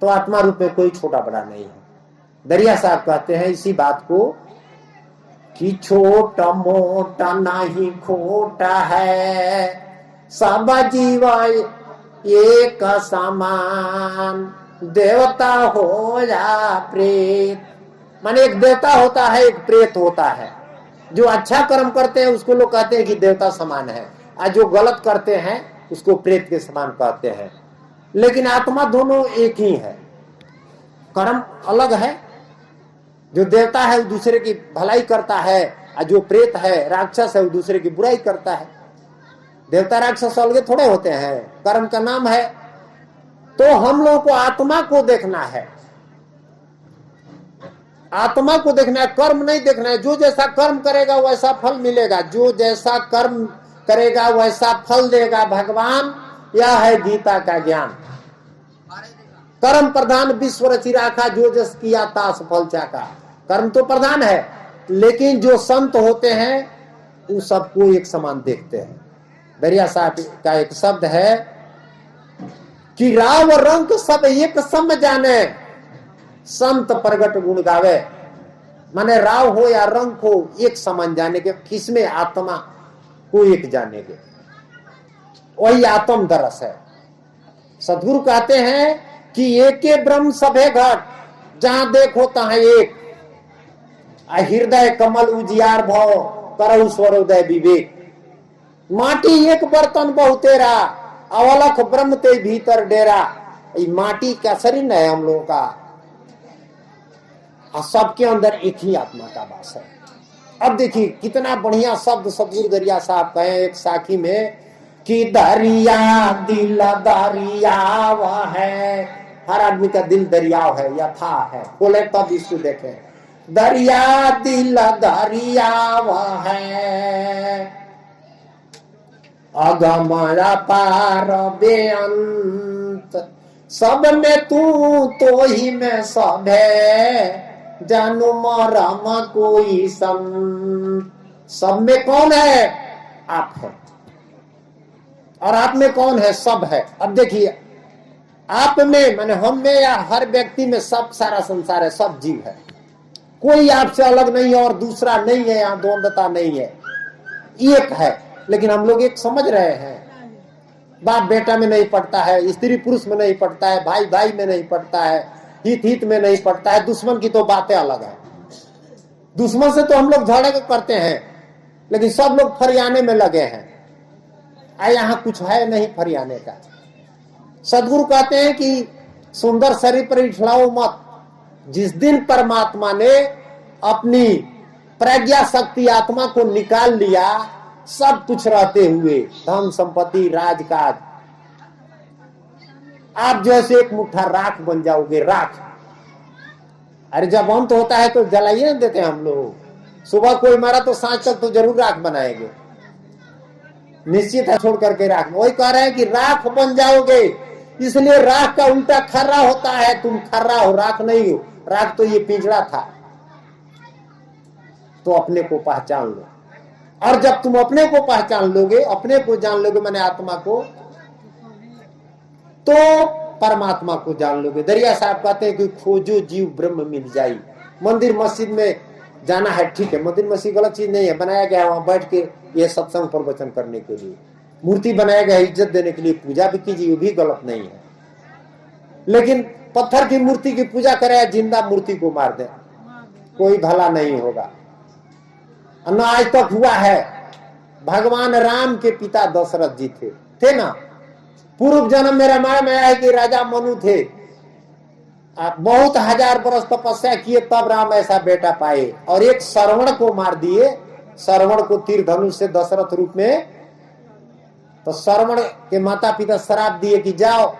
तो आत्मा रूप में कोई छोटा बड़ा नहीं है। दरिया साहब कहते हैं इसी बात को कि छोटा मोटा नहीं खोटा है, सब जीव एक समान, देवता हो या प्रेत। माने एक देवता होता है, एक प्रेत होता है। जो अच्छा कर्म करते हैं उसको लोग कहते हैं कि देवता समान है, और जो गलत करते हैं उसको प्रेत के समान कहते हैं। लेकिन आत्मा दोनों एक ही है। कर्म अलग है, जो देवता है वो दूसरे की भलाई करता है, और जो प्रेत है, राक्षस है, वो दूसरे की बुराई करता है। देवता राक्षस अलगे थोड़े होते हैं, कर्म का नाम है। तो हम लोगों को आत्मा को देखना है, आत्मा को देखना है, कर्म नहीं देखना है। जो जैसा कर्म करेगा वैसा फल मिलेगा, जो जैसा कर्म करेगा वैसा फल देगा भगवान। यह है गीता का ज्ञान। कर्म प्रधान विश्व रचि राखा, जो जस किया तास फल चाका। कर्म तो प्रधान है, लेकिन जो संत होते हैं उन सबको एक समान देखते हैं। दरिया साहब का एक शब्द है कि राव रंग सब एक सम जाने, संत प्रगट गुण गावे। माने राव हो या रंग हो एक समान जाने के, किसमें आत्मा को एक जाने के, वही आत्म दरस है। सदगुरु कहते हैं कि एके ब्रह्म सभे घट, जहां देखो तहां एक, हृदय कमल उजियार भव, करऊ स्वरोदय विवेक। माटी एक बर्तन बहुतेरा, अवलख ब्रह्म ते भीतर डेरा। ये माटी का शरीर है हम लोगों का, और सबके अंदर एक ही आत्मा का वास है। अब देखिए कितना बढ़िया शब्द सदगुरु दरिया साहब कहे एक साखी में कि दरिया दिल दरियाव है। हर आदमी का दिल दरियाव है, यथा है, बोले तब इसको देखें। दरिया दिल दरियाव है, अगमरा पार बेअंत, सब में तू तो ही में सब है, जानू मरम कोई सम। सब में कौन है? आप है। और आप में कौन है? सब है। अब देखिए आप में माने हम में या हर व्यक्ति में सब सारा संसार है, सब जीव है, कोई आपसे अलग नहीं है और दूसरा नहीं है, यहाँ द्वंद्वता नहीं है, एक है। लेकिन हम लोग एक समझ रहे हैं, बाप बेटा में नहीं पड़ता है, स्त्री पुरुष में नहीं पड़ता है, भाई भाई में नहीं पड़ता है, हित हित में नहीं पड़ता है। दुश्मन की तो बातें अलग है, दुश्मन से तो हम लोग झगड़े करते हैं, लेकिन सब लोग फरियाने में लगे हैं। यहाँ कुछ है नहीं फरियाने का। सदगुरु कहते हैं कि सुंदर शरीर पर इठलाओ मत। जिस दिन परमात्मा ने अपनी प्रज्ञा शक्ति आत्मा को निकाल लिया, सब कुछ रहते हुए, धन संपत्ति राजकाज, आप जैसे एक मुट्ठा राख बन जाओगे, राख। अरे जब अंत होता है तो जलाइए नहीं देते हम लोग। सुबह कोई मारा तो सांझ तक तो जरूर राख बनाएंगे, निश्चित है, छोड़ करके राख। वही कह रहे हैं कि राख बन जाओगे, इसलिए राख का उल्टा खर्रा होता है। तुम खर्रा हो, राख नहीं हो। राख तो ये पिंजड़ा था। तो अपने को पहचान लो, और जब तुम अपने को पहचान लोगे, अपने को जान लोगे, माने आत्मा को, तो परमात्मा को जान लोगे। दरिया साहब कहते हैं कि खोजो जीव ब्रह्म मिल जाई। मंदिर मस्जिद में जाना है, ठीक है, मंदिर मस्जिद गलत चीज नहीं है, बनाया गया है वहां बैठ के ये सत्संग प्रवचन करने के लिए। मूर्ति बनाया गया है इज्जत देने के लिए, पूजा भी कीजिए, वो भी गलत नहीं है। लेकिन पत्थर की मूर्ति की पूजा करे, जिंदा मूर्ति को मार दे, कोई भला नहीं होगा। न आज तक हुआ है। भगवान राम के पिता दशरथ जी थे ना। पूर्व जन्म में रामायण में आया कि राजा मनु थे, बहुत हजार बरस तपस्या किए तब राम ऐसा बेटा पाए, और एक श्रवण को मार दिए। श्रवण को तीर धनुष से दशरथ रूप में। तो श्रवण के माता पिता श्राप दिए कि जाओ,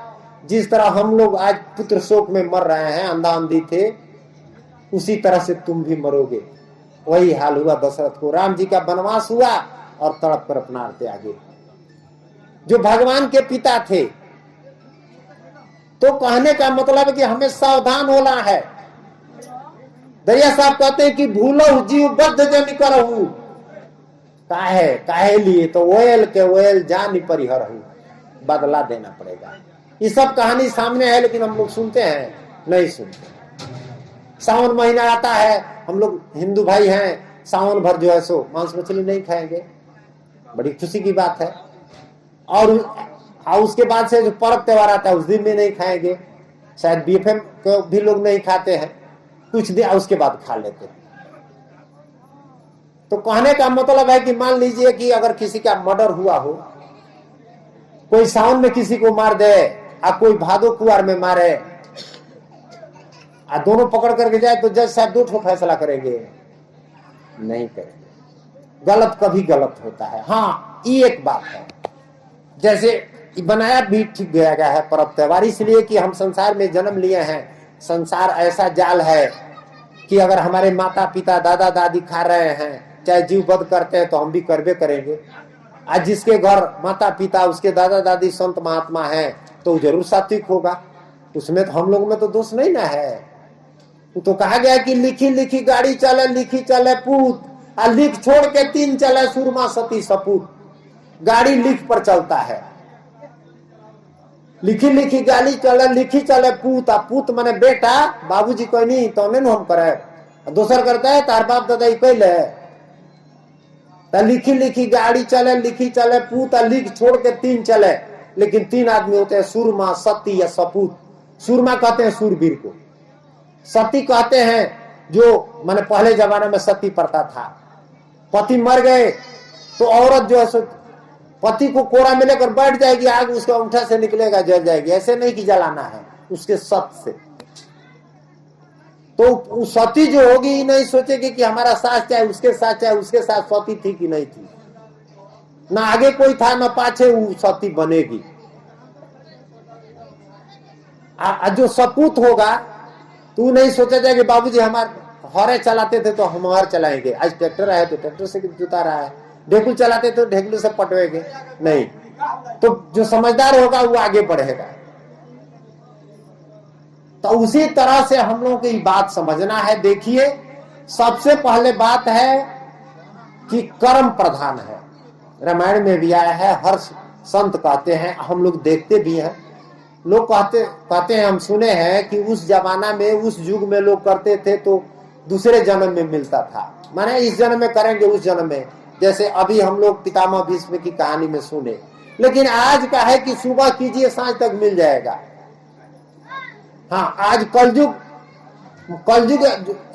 जिस तरह हम लोग आज पुत्र शोक में मर रहे हैं, अंधा अंधी थे, उसी तरह से तुम भी मरोगे। वही हाल हुआ दशरथ को। राम जी का वनवास हुआ और तड़प कर अपना त्यागे। जो भगवान के पिता थे। तो कहने का मतलब है कि हमें सावधान होना है। दरिया साहब कहते हैं कि भूलो जीव बद्ध जन करहु, काहे लिए तो ओयल के ओयल जान परिहर हूं, बदला देना पड़ेगा। ये सब कहानी सामने है, लेकिन हम लोग सुनते हैं नहीं सुनते। सावन महीना आता है, हम लोग हिंदू भाई हैं, सावन भर जो है सो मांस मछली नहीं खाएंगे, बड़ी खुशी की बात है। और उसके बाद से जो पर्व त्योहार आता है उस दिन भी नहीं खाएंगे। शायद बीएफएम को भी लोग नहीं खाते हैं, कुछ दिन उसके बाद खा लेते हैं। तो कहने का मतलब है कि मान लीजिए कि अगर किसी का मर्डर हुआ हो, कोई सावन में किसी को मार दे, और कोई भादो कुआर में मारे, और दोनों पकड़ करके जाए, तो जज साहब 2 ठो फैसला करेंगे? नहीं करेंगे। गलत कभी गलत होता है। हाँ, ये एक बात है। जैसे बनाया भी ठीक गया है पर्व त्योहार, इसलिए कि हम संसार में जन्म लिए हैं। संसार ऐसा जाल है कि अगर हमारे माता पिता दादा दादी खा रहे हैं, चाहे जीव वध करते हैं, तो हम भी करबे करेंगे। आज जिसके घर माता पिता, उसके दादा दादी संत महात्मा हैं, तो जरूर सात्विक होगा। उसमें तो हम लोग में तो दोष नहीं ना है। तो कहा गया कि लिखी लिखी गाड़ी चले, लिखी चले पूत, और लिख छोड़ के 3 चले सुरमा सती सपूत। गाड़ी लिख पर चलता है, लिखी लिखी गाली चले, लिखी चले पूत, आ पूत माने बेटा, बाबूजी कोई नहीं तो नहीं हम करे, दोसर करता है तार बाप दादा कैले, लिखी लिखी गाड़ी चले, लिखी चले पूत, लिख छोड़ के तीन चले, लेकिन तीन आदमी होते हैं, सूरमा, सती या सपूत। सूरमा कहते हैं सूरवीर को, सती कहते हैं जो माने पहले जमाने में सती प्रथा था, पति मर गए तो औरत जो है पति को कोड़ा में लेकर बैठ जाएगी, आग उसके अंगूठा से निकलेगा, जल जाएगी। ऐसे नहीं कि जलाना है, उसके सत से। तो सती जो होगी नहीं सोचेगी कि हमारा सास चाहे उसके साथ, चाहे उसके साथ सती थी कि नहीं थी, ना आगे कोई था ना पाछे, वो सती बनेगी। जो सपूत होगा तू नहीं सोचा जाए कि बाबूजी हमारे हौरे चलाते थे तो हम हर चलाएंगे, आज ट्रैक्टर आया तो ट्रैक्टर से जुता रहा है, ढेकुल चलाते तो ढेकुल से पटवेंगे, नहीं। तो जो समझदार होगा वो आगे बढ़ेगा। तो उसी तरह से हम लोगों को ये बात समझना है। देखिए, सबसे पहले बात है कि कर्म प्रधान है। रामायण में भी आया है, हर संत कहते हैं, हम लोग देखते भी हैं, लोग कहते हैं, हम सुने हैं कि उस जमाना में, उस युग में लोग करते थे तो दूसरे जन्म में मिलता था, माने इस जन्म में करेंगे उस जन्म में, जैसे अभी हम लोग पितामह भीष्म की कहानी में सुने। लेकिन आज का है कि सुबह कीजिए सांझ तक मिल जाएगा। हाँ, आज कलयुग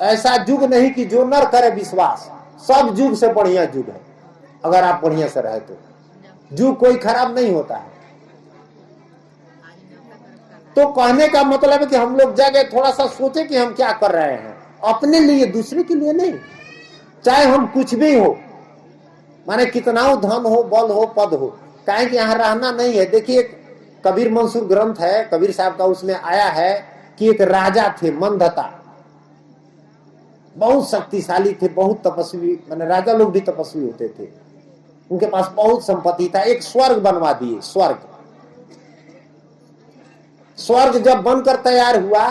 ऐसा युग नहीं कि जो नर करे विश्वास, सब युग से बढ़िया युग है। अगर आप बढ़िया से रहे तो युग कोई खराब नहीं होता है। तो कहने का मतलब है कि हम लोग जाके थोड़ा सा सोचे कि हम क्या कर रहे हैं, अपने लिए, दूसरे के लिए नहीं। चाहे हम कुछ भी हो, माने कितना धन हो, बल हो, पद हो, काहे कि यहाँ रहना नहीं है। देखिए, कबीर मंसूर ग्रंथ है कबीर साहब का, उसमें आया है कि एक राजा थे मंदता, बहुत शक्तिशाली थे, बहुत तपस्वी, माने राजा लोग भी तपस्वी होते थे, उनके पास बहुत संपत्ति था। एक स्वर्ग बनवा दिए। स्वर्ग जब बनकर तैयार हुआ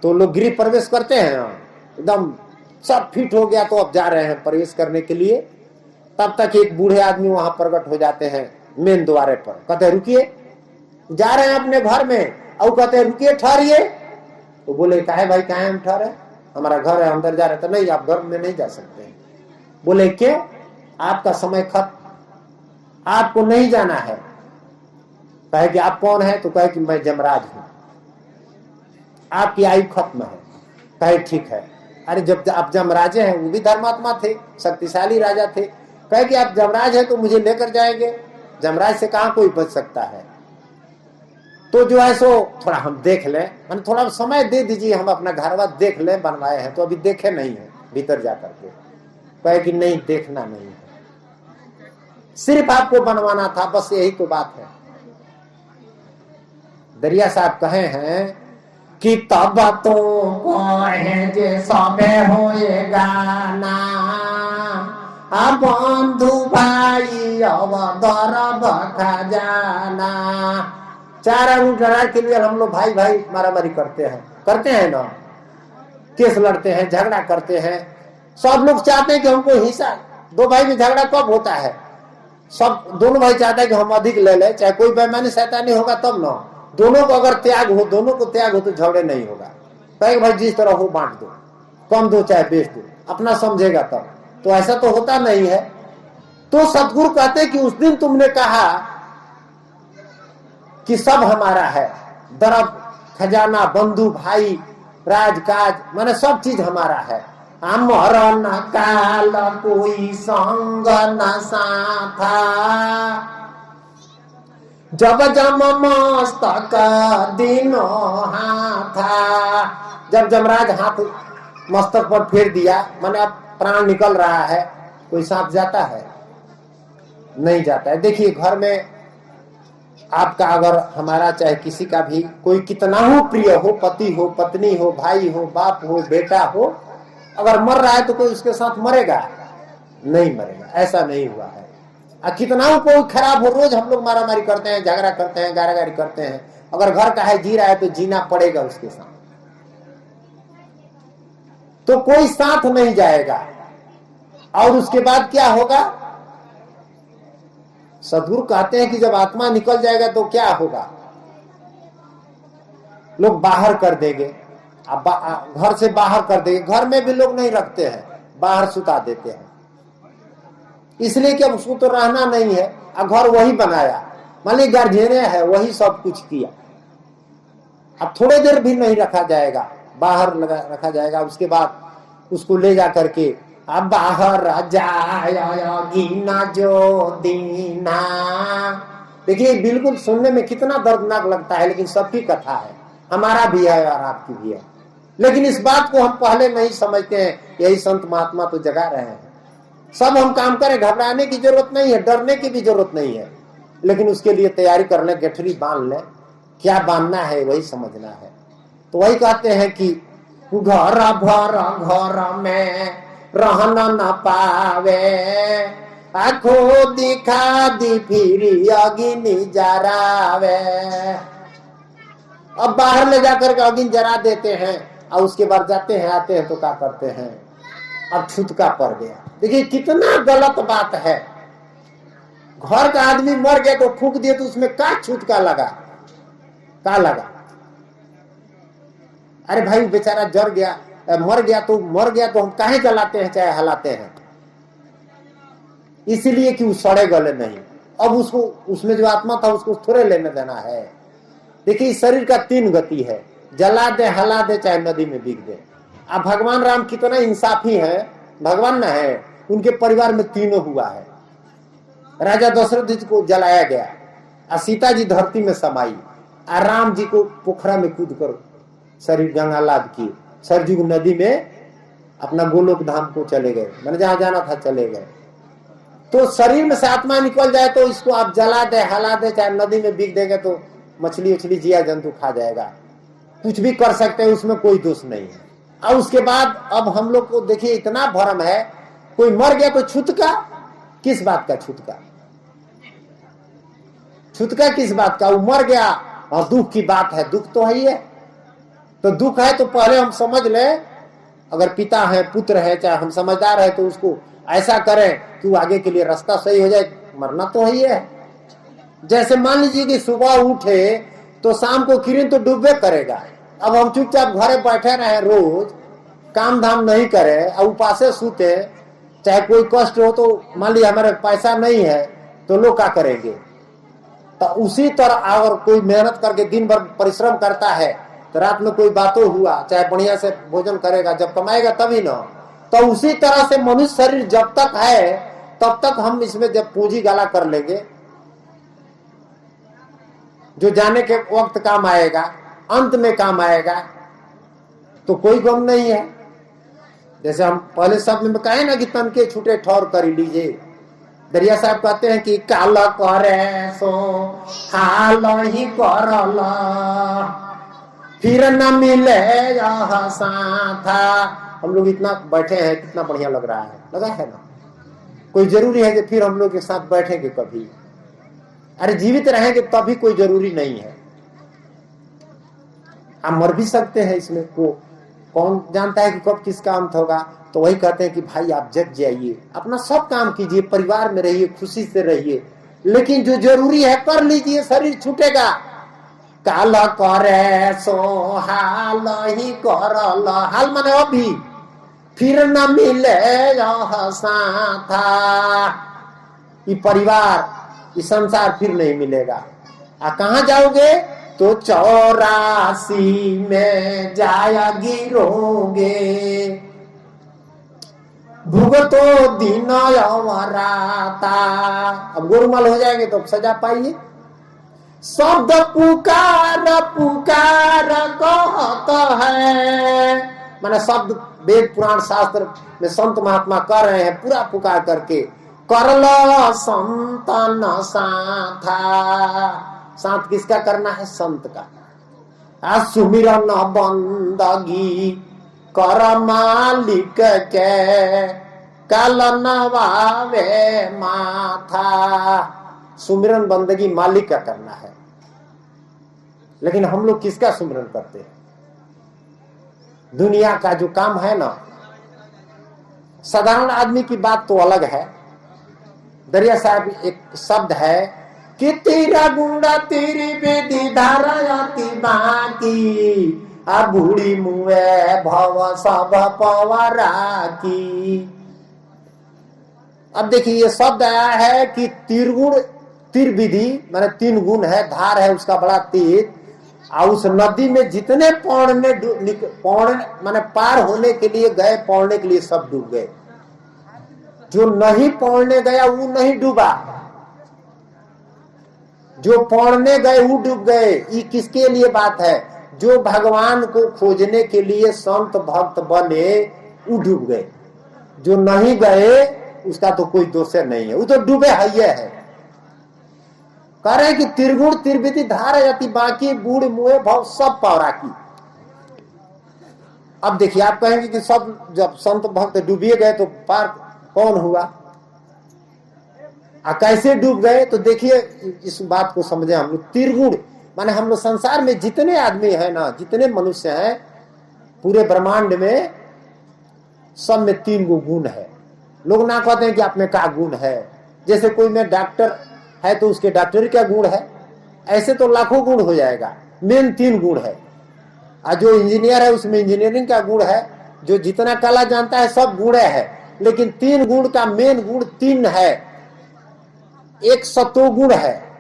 तो लोग गृह प्रवेश करते हैं, एकदम सब फिट हो गया तो अब जा रहे हैं प्रवेश करने के लिए। तब तक एक बूढ़े आदमी वहां प्रकट हो जाते हैं मेन द्वारे पर, कहते हैं रुकिए, जा रहे हैं अपने घर में, और कहते हैं रुकिए, ठहरिए। तो बोले काहे भाई, काहे हम ठहरे, हमारा घर है, अंदर जा रहे। तो नहीं, आप घर में नहीं जा सकते। बोले क्यों, आपका समय खत्म, आपको नहीं जाना है। कहे कि आप कौन है, तो कहे कि मैं जमराज हूं, आपकी आयु खत्म है। कहे ठीक है। अरे जब आप जमराजे हैं, वो भी धर्मात्मा थे, शक्तिशाली राजा थे, कहे कि आप जमराज हैं तो मुझे लेकर जाएंगे, जमराज से कहां कोई बच सकता है। तो जो है सो थोड़ा हम देख लें, मैंने थोड़ा समय दे दीजिए, हम अपना घरवा देख लें, बनवाए हैं तो अभी देखे नहीं है भीतर जाकर के। कहे कि नहीं, देखना नहीं है, सिर्फ आपको बनवाना था, बस यही तो बात है। दरिया साहब कहे हैं कि तब तो कहे सबे होएगा ना, अब बंधु भाई अब दरब खजाना। चार अंगूठा के लिए हम लोग भाई भाई मारामारी करते हैं ना, केस लड़ते हैं, झगड़ा करते हैं। सब लोग चाहते हैं कि हमको हिस्सा। दो भाई में झगड़ा कब होता है, सब दोनों भाई चाहते हैं कि हम अधिक ले ले, चाहे कोई बेईमानी शैतानी होगा तब ना। दोनों को अगर त्याग हो, दोनों को त्याग हो तो झगड़े नहीं होगा। कहे भाई जिस तरह हो बांट दो, कम दो चाहे बेच दो, अपना समझेगा तब। तो ऐसा तो होता नहीं है। तो सतगुरु कहते कि उस दिन तुमने कहा कि सब हमारा है, दरब खजाना, बंधु भाई, राजकाज, माने सब चीज हमारा है। मरण काल कोई संग न साथा, जब जम मस्तक दिनो हाथा। जब जमराज हाथ मस्तक पर फेर दिया, माने अब प्राण निकल रहा है, कोई सांप जाता है, नहीं जाता है। देखिए, घर में आपका, अगर हमारा, चाहे किसी का भी, कोई कितना हो प्रिय हो, पति हो, पत्नी हो, भाई हो, बाप हो, बेटा हो, अगर मर रहा है तो कोई उसके साथ मरेगा नहीं, मरेगा, ऐसा नहीं हुआ है। कितना हो कोई खराब हो, रोज हम लोग मारामारी करते हैं, झगड़ा करते हैं, गारागारी करते हैं, अगर घर का है, जी रहा है तो जीना पड़ेगा उसके साथ, तो कोई साथ नहीं जाएगा। और उसके बाद क्या होगा, सदगुरु कहते हैं कि जब आत्मा निकल जाएगा तो क्या होगा, लोग बाहर कर देंगे, घर से बाहर कर देंगे, घर में भी लोग नहीं रखते हैं, बाहर सुता देते हैं, इसलिए कि अब उसको तो रहना नहीं है, घर वही बनाया, मान ली गार्जियन है, वही सब कुछ किया, अब थोड़े देर भी नहीं रखा जाएगा, बाहर रखा जाएगा, उसके बाद उसको ले जा करके अब बाहर जाएगा जो दीना। देखिए बिल्कुल सुनने में कितना दर्दनाक लगता है, लेकिन सबकी कथा है, हमारा भी है और आपकी भी है, लेकिन इस बात को हम पहले नहीं समझते हैं। यही संत महात्मा तो जगा रहे हैं, सब हम काम करें, घबराने की जरूरत नहीं है, डरने की भी जरूरत नहीं है, लेकिन उसके लिए तैयारी कर ले, गठरी बांध ले, क्या बांधना है वही समझना है। तो वही कहते हैं कि घर भर घर में रहना न पावे, आखो दिखा दी फिर अग्नि जरावे। अब बाहर ले जाकर के अग्नि जरा देते हैं और उसके बाद जाते हैं आते हैं तो क्या करते हैं, अब छूतका पड़ गया। देखिए कितना गलत बात है, घर का आदमी मर गया तो फूंक दिए तो उसमें क्या छूतका लगा, क्या लगा? अरे भाई बेचारा जर गया, मर गया तो हम काहे जलाते हैं चाहे हलाते हैं, इसीलिए कि वो सड़े गले नहीं। अब उसको उसमें जो आत्मा था उसको थोड़े लेने देना है। देखिए इस शरीर का 3 गति है, जला दे, हला दे, चाहे नदी में बिक दे। अब भगवान राम कितना इंसाफी है, भगवान ना है, उनके परिवार में तीनों हुआ है। राजा दशरथ जी को जलाया गया, और सीता जी धरती में समाई, और राम जी को पोखरा में कूद कर शरीर गंगा लाद किए, सरजू नदी में अपना गोलोक धाम को चले गए, मैंने जहां जाना था चले गए। तो शरीर में से आत्मा निकल जाए तो इसको आप जला दे, हला दे, चाहे नदी में बिक देंगे तो मछली उछली जिया जंतु खा जाएगा, कुछ भी कर सकते हैं, उसमें कोई दोष नहीं है। और उसके बाद अब हम लोग को देखिए इतना भरम है, कोई मर गया तो छूतका, किस बात का छूतका? छूतका किस बात का? वो मर गया और दुख की बात है, दुख तो है ही है। तो दुख है तो पहले हम समझ ले, अगर पिता है, पुत्र है, चाहे हम समझदार है तो उसको ऐसा करें कि वो आगे के लिए रास्ता सही हो जाए। मरना तो है ही है। जैसे मान लीजिए कि सुबह उठे तो शाम को किरण तो डूबे करेगा। अब हम चुपचाप घरे बैठे रहे, रोज काम धाम नहीं करे और उपासे सूते, चाहे कोई कष्ट हो तो मान लीजिए हमारे पैसा नहीं है तो लोग क्या करेंगे? तो उसी तरह अगर कोई मेहनत करके दिन भर परिश्रम करता है तो रात में कोई बातों हुआ, चाहे बढ़िया से भोजन करेगा, जब कमाएगा तभी ना। तो उसी तरह से मनुष्य शरीर जब तक है तब तक हम इसमें जब पूंजी गाला कर लेंगे, जो जाने के वक्त काम आएगा, अंत में काम आएगा, तो कोई गम नहीं है। जैसे हम पहले शब्द में कहे ना कि तन के छूटे ठौर कर लीजिए, दरिया साहब कहते हैं कि काल करे सो हाल ही करला, फिर न मिले यह साथा। हम लोग इतना बैठे हैं, कितना बढ़िया लग रहा है, लगा है ना? कोई जरूरी है कि फिर हम लोग के साथ बैठेंगे कभी? अरे जीवित रहेंगे तभी कोई जरूरी नहीं है। आप मर भी सकते हैं, इसमें को कौन जानता है कि कब किस काम होगा। तो वही कहते हैं कि भाई आप जग जाइए, अपना सब काम कीजिए, परिवार में रहिए, खुशी से रहिए, लेकिन जो जरूरी है कर लीजिए, शरीर छूटेगा। काल करे सो हाल ही करल, हाल माने अभी, फिर न मिले यह साथा। ये परिवार, ये संसार फिर नहीं मिलेगा। कहाँ जाओगे? तो 84 में जाया गिरोगे, भुगतो दिन राता। अब गोरुमाल हो जाएंगे तो सजा पाइए। शब्द पुकार पुकार कहता है, माने शब्द वेद पुराण शास्त्र में संत महात्मा कर रहे हैं, पूरा पुकार करके, करल संतन साथा। साथ किसका करना है? संत का। सुमिरन बंदगी कर मालिक के, काल नवावे माथा। सुमिरन बंदगी मालिक का करना है, लेकिन हम लोग किसका सुमिरन करते हैं? दुनिया का जो काम है ना, साधारण आदमी की बात तो अलग है। दरिया साहब एक शब्द है कि तेरा गुंडा तेरी बेटी धारा आती बाकी आ बूढ़ी मुए भव सब पवरा की। अब देखिए ये शब्द आया है कि त्रिगुण त्रिविधि माने 3 गुण है, धार है उसका बड़ा तेज, और उस नदी में जितने पौड़ने माने पार होने के लिए गए, पौड़ने के लिए सब डूब गए। जो नहीं पौड़ने गया वो नहीं डूबा, जो पौड़ने गए वो डूब गए। ये किसके लिए बात है? जो भगवान को खोजने के लिए संत भक्त बने वो डूब गए, जो नहीं गए उसका तो कोई दोष नहीं है, वो तो डूबे है। कह रहे कि त्रिगुण त्रिविधि धार जाती बाकी बूढ़ मुए भव सब पौरा की। अब देखिए आप कहेंगे कि सब जब संत भक्त डूबिए गए तो पार कौन हुआ, कैसे डूब गए? तो देखिए इस बात को समझे हम लोग। त्रिगुण माने हम लोग संसार में जितने आदमी है ना, जितने मनुष्य हैं पूरे ब्रह्मांड में, सब में 3 गुण है। लोग ना कहते हैं कि आप में क्या गुण है। जैसे कोई में डॉक्टर है तो उसके डॉक्टरी का गुण है, ऐसे तो लाखों गुण हो जाएगा। मेन 3 गुण है। और जो इंजीनियर है उसमें इंजीनियरिंग का गुण है, जो जितना कला जानता है सब गुण है, लेकिन 3 गुण का मेन गुण 3 है। एक सतोगुण है।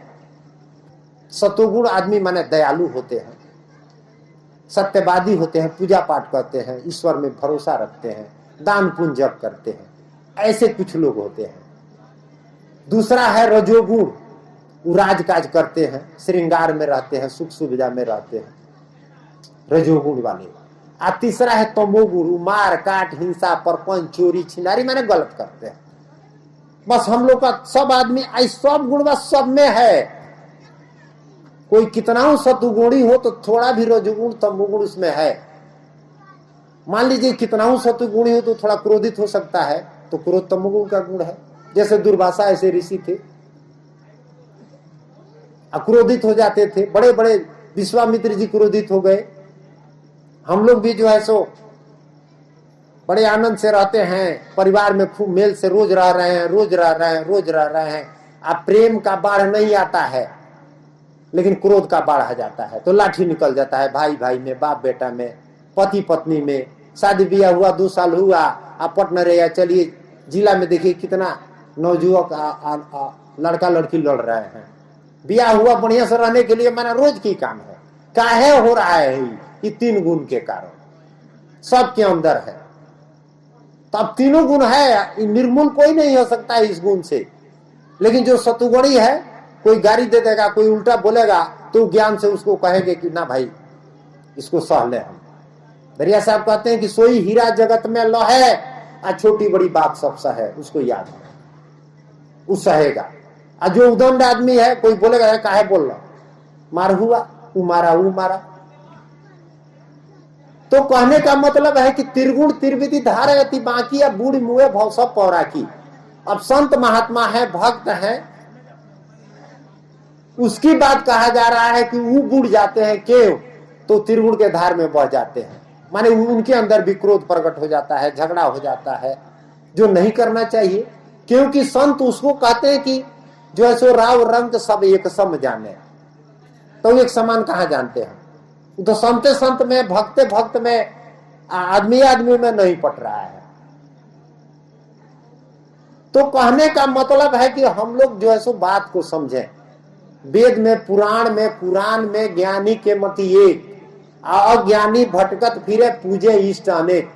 सतोगुण आदमी माने दयालु होते हैं, सत्यवादी होते हैं, पूजा पाठ करते हैं, ईश्वर में भरोसा रखते हैं, दान पुण्य जप करते हैं, ऐसे कुछ लोग होते हैं। दूसरा है रजोगुण, वो राजकाज करते हैं, श्रृंगार में रहते हैं, सुख सुविधा में रहते हैं, रजोगुण वाले। और तीसरा है तमोगुण, मार काट हिंसा परपंच चोरी छिनारी माने गलत करते हैं। बस हम लोग का सब आदमी सब गुण बस सब में है। कोई कितना सतुगुणी हो तो थोड़ा भी रजोगुण तमोगुण उसमें है। मान लीजिए कितना सतुगुणी हो तो थोड़ा क्रोधित हो सकता है, तो क्रोध तमोगुण का गुण है। जैसे दुर्वासा ऐसे ऋषि थे, अक्रोधित हो जाते थे। बड़े बड़े विश्वामित्र जी क्रोधित हो गए। हम लोग भी जो है सो बड़े आनंद से रहते हैं, परिवार में खूब मेल से रोज रह रहे हैं, रोज रह रहे हैं, रोज रह रहे हैं। अब प्रेम का बाढ़ नहीं आता है, लेकिन क्रोध का बाढ़ आ जाता है तो लाठी निकल जाता है। भाई भाई में, बाप बेटा में, पति पत्नी में। शादी ब्याह हुआ 2 साल हुआ, आप पट न रहे, चलिए जिला में देखिए कितना नौजुवक लड़का लड़की लड़ रहे हैं। ब्याह हुआ बढ़िया से रहने के लिए, माना रोज की काम है। काहे हो रहा है? ये 3 गुण के कारण सबके अंदर है। तो अब 3 गुण है, निर्मूल कोई नहीं हो सकता है इस गुण से। लेकिन जो सतुगुणी है, कोई गाड़ी दे देगा, कोई उल्टा बोलेगा तो ज्ञान से उसको कहेंगे कि ना भाई इसको सह ले। हम दरिया साहब कहते हैं कि सोई हीरा जगत में लहे, आ छोटी बड़ी बात सब सहे, उसको याद है, वो सहेगा। और जो उदंड आदमी है, कोई बोलेगा काहे बोल रहा, मार हुआ, वो मारा, वो मारा। तो कहने का मतलब है कि त्रिगुण त्रिविधि धार अति बाकी, या बूढ़ मुए भव सब पौरा की। अब संत महात्मा है, भक्त है, उसकी बात कहा जा रहा है कि वो बूढ़ जाते हैं क्यों? तो त्रिगुण के धार में बह जाते हैं। माने उनके अंदर भी क्रोध प्रकट हो जाता है, झगड़ा हो जाता है, जो नहीं करना चाहिए। क्योंकि संत उसको कहते हैं कि जो है सो राव रंग सब एक सम जाने। तो एक समान कहाँ जानते हैं? तो संते संत में, भक्ते भक्त में, आदमी आदमी में नहीं पट रहा है। तो कहने का मतलब है कि हम लोग जो है सो बात को समझें। वेद में, पुराण में ज्ञानी के मति एक, अज्ञानी भटकत फिरे पूजे इष्ट अनेक।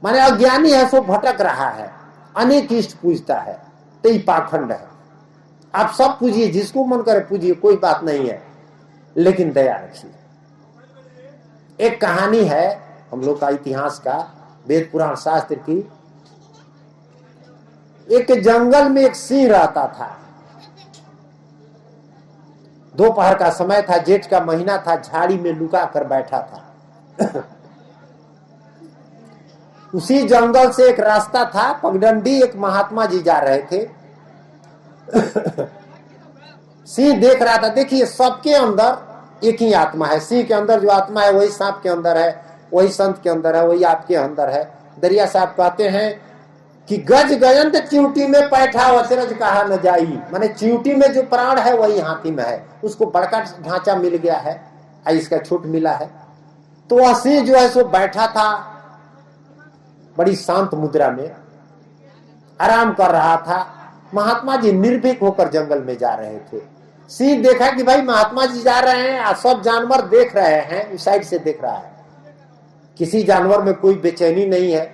माने अज्ञानी है सो भटक रहा है, अनेक इष्ट पूजता है, तो ये पाखंड है। आप सब पूजिए, जिसको मन करे पूजिए, कोई बात नहीं है, लेकिन दया रखिए। एक कहानी है हम लोग का इतिहास का, वेद पुराण शास्त्र की। एक जंगल में एक सिंह रहता था। दोपहर का समय था, जेठ का महीना था, झाड़ी में लुका कर बैठा था। उसी जंगल से एक रास्ता था, पगडंडी, एक महात्मा जी जा रहे थे। सिंह देख रहा था। देखिए सबके अंदर एक ही आत्मा है। सिंह के अंदर जो आत्मा है वही सांप के अंदर है, वही संत के अंदर है, वही आपके अंदर है। दरिया साहब कहते हैं कि गज गयंत चिंटी में पैठा अचरज कहा न जाई, माने चिंटी में जो प्राण है वही हाथी में है। उसको बड़का ढांचा मिल गया है, इसका छूट मिला है। तो वह सिंह जो है सो बैठा था बड़ी शांत मुद्रा में, आराम कर रहा था। महात्मा जी निर्भीक होकर जंगल में जा रहे थे। सिंह देखा कि भाई महात्मा जी जा रहे हैं, सब जानवर देख रहे हैं, उस साइड से देख रहा है। किसी जानवर में कोई बेचैनी नहीं है,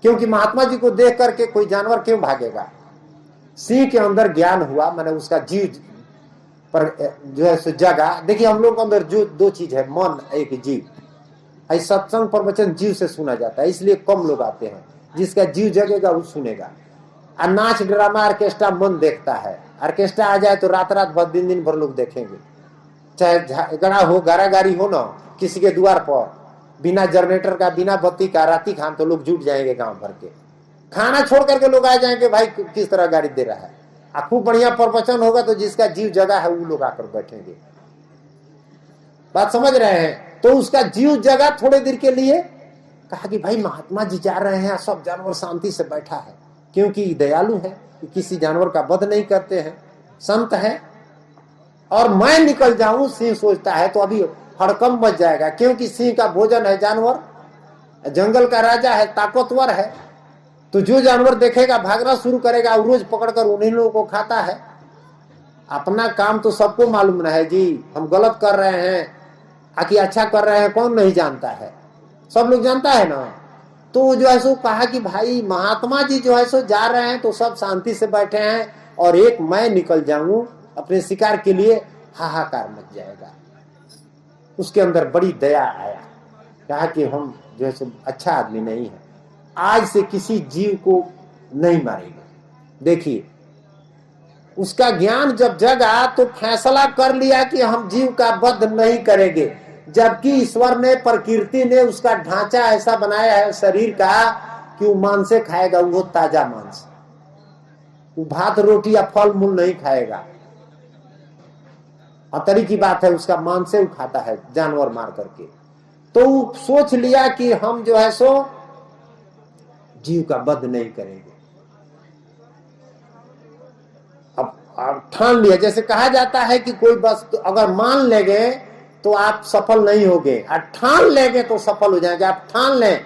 क्योंकि महात्मा जी को देख करके कोई जानवर क्यों भागेगा। सिंह के अंदर ज्ञान हुआ, माने उसका जीव पर जो है सो जगा। देखिए हम लोग के अंदर जो दो चीज है, मन एक जीव। सत्संग प्रवचन जीव से सुना जाता है, इसलिए कम लोग आते हैं। जिसका जीव जगेगा वो सुनेगा। और नाच ड्रामा ऑर्केस्ट्रा मन देखता है। ऑर्केस्ट्रा आ जाए तो रात रात भर दिन दिन भर लोग देखेंगे। चाहे झगड़ा हो, गारागारी हो ना किसी के द्वार पर, बिना जनरेटर का बिना बत्ती का राती खान, तो लोग जुट जाएंगे गांव भर के। खाना छोड़ करके लोग आ जाएंगे, भाई किस तरह गाड़ी दे रहा है। खूब बढ़िया प्रवचन होगा तो जिसका जीव जगा है वो लोग आकर बैठेंगे। बात समझ रहे हैं। तो उसका जीव जगा थोड़े देर के लिए, कहा कि भाई महात्मा जी जा रहे हैं, सब जानवर शांति से बैठा है, क्योंकि दयालु है, किसी जानवर का वध नहीं करते हैं, संत है। और मैं निकल जाऊं, सिंह सोचता है, तो अभी हड़कंप मच जाएगा, क्योंकि सिंह का भोजन है जानवर, जंगल का राजा है, ताकतवर है। तो जो जानवर देखेगा भागना शुरू करेगा, रोज पकड़कर उन्हीं लोगों को खाता है। अपना काम तो सबको मालूम ना है जी, हम गलत कर रहे हैं कि अच्छा कर रहे हैं, कौन नहीं जानता है, सब लोग जानता है ना। तो जो है सो कहा कि भाई महात्मा जी जो है सो जा रहे हैं तो सब शांति से बैठे हैं, और एक मैं निकल जाऊं अपने शिकार के लिए, हाहाकार मच जाएगा। उसके अंदर बड़ी दया आया, कहा कि हम जो है सो अच्छा आदमी नहीं है, आज से किसी जीव को नहीं मारेंगे। देखिए उसका ज्ञान जब जगा तो फैसला कर लिया कि हम जीव का वध नहीं करेंगे, जबकि ईश्वर ने, प्रकृति ने उसका ढांचा ऐसा बनाया है शरीर का कि वो मांस खाएगा, वो ताजा मांस, वो भात रोटी या फल मूल नहीं खाएगा। अतरी की बात है, उसका मांस से वो खाता है जानवर मार करके। तो वो सोच लिया कि हम जो है सो जीव का वध नहीं करेंगे। अब ठान लिया, जैसे कहा जाता है कि कोई बस अगर मान लेंगे तो आप सफल नहीं होगे, और ठान लेंगे तो सफल हो जाएंगे। आप ठान लें,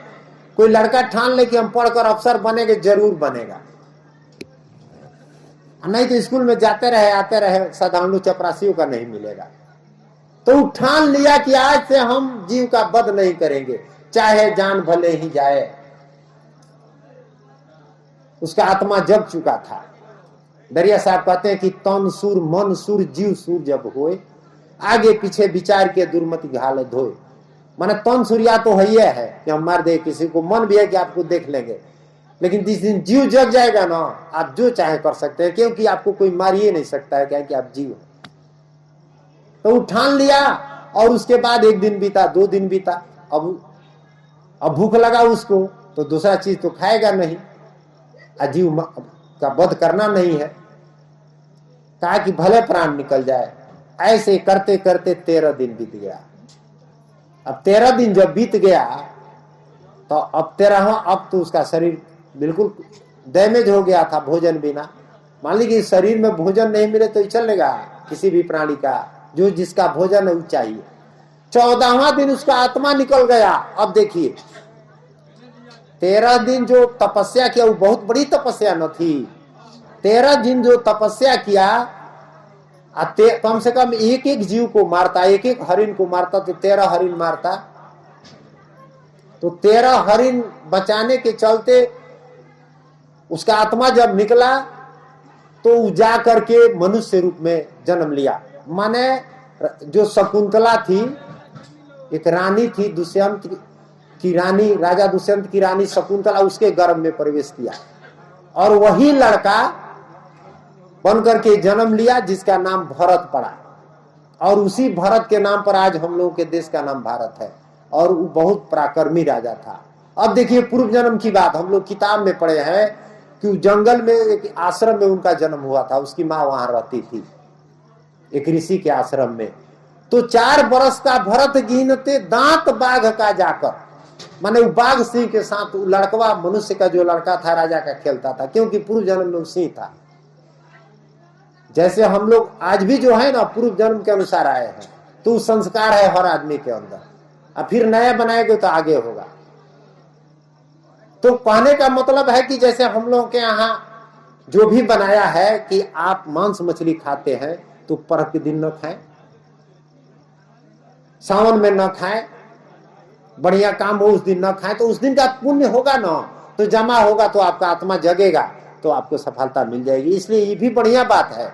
कोई लड़का ठान ले कि हम पढ़कर अफसर बनेंगे, जरूर बनेगा। नहीं तो स्कूल में जाते रहे आते रहे, साधारण चपरासियों का नहीं मिलेगा। तो ठान लिया कि आज से हम जीव का वध नहीं करेंगे, चाहे जान भले ही जाए। उसका आत्मा जग चुका था। दरिया साहब कहते हैं कि तन सुर मन सुर जीव सुर जब होए, आगे पीछे विचार के दुर्मति घाल धोए। माने तन सूर्या तो है कि हम मार दे किसी को, मन भी है कि आपको देख लेंगे, लेकिन जिस दिन जीव जग जाएगा ना, आप जो चाहे कर सकते हैं, क्योंकि आपको कोई मार ही नहीं सकता है, क्या कि आप जीव। तो उठान लिया, और उसके बाद एक दिन बीता, 2 दिन बीता। अब भूख लगा उसको, तो दूसरा चीज तो खाएगा नहीं, अजीव का वध करना नहीं है। कहा कि भले प्राण निकल जाए। ऐसे करते करते 13 दिन बीत गया। अब 13 दिन जब बीत गया तो अब 13वां, अब तो उसका शरीर बिल्कुल डैमेज हो गया था भोजन बिना। मान लीजिए शरीर में भोजन नहीं मिले तो चलेगा किसी भी प्राणी का, जो जिसका भोजन है वो चाहिए। 14वां दिन उसका आत्मा निकल गया। अब देखिए 13 दिन जो तपस्या किया वो बहुत बड़ी तपस्या न थी। 13 दिन जो तपस्या किया, कम से कम एक एक जीव को मारता, एक एक हरिण को मारता, तो 13 हरिण मारता। तो 13 हरिण बचाने के चलते उसका आत्मा जब निकला तो जा करके मनुष्य रूप में जन्म लिया। माने जो शकुंतला थी, एक रानी थी, दुष्यंत की रानी, राजा दुष्यंत की रानी शकुंतला, उसके गर्भ में प्रवेश किया, और वही लड़का बन करके जन्म लिया जिसका नाम भरत पड़ा। और उसी भरत के नाम पर आज हम लोगों के देश का नाम भारत है, और वो बहुत पराक्रमी राजा था। अब देखिए पूर्व जन्म की बात हम लोग किताब में पढ़े हैं कि जंगल में एक आश्रम में उनका जन्म हुआ था, उसकी माँ वहां रहती थी एक ऋषि के आश्रम में। तो 4 बरस का भरत गिनते दांत बाघ का जाकर, माने बाघ सिंह के साथ लड़कवा मनुष्य का जो लड़का था राजा का खेलता था, क्योंकि पूर्व जन्म में सिंह था। जैसे हम लोग आज भी जो है ना पूर्व जन्म के अनुसार आए हैं, तो संस्कार है हर आदमी के अंदर, अब फिर नया बनाएंगे तो आगे होगा। तो कहने का मतलब है कि जैसे हम लोग के यहाँ जो भी बनाया है कि आप मांस मछली खाते हैं तो पर्व के दिन न खाएं, सावन में न खाएं, बढ़िया काम हो उस दिन न खाएं, तो उस दिन का पुण्य होगा ना, तो जमा होगा, तो आपका आत्मा जगेगा, तो आपको सफलता मिल जाएगी। इसलिए ये भी बढ़िया बात है।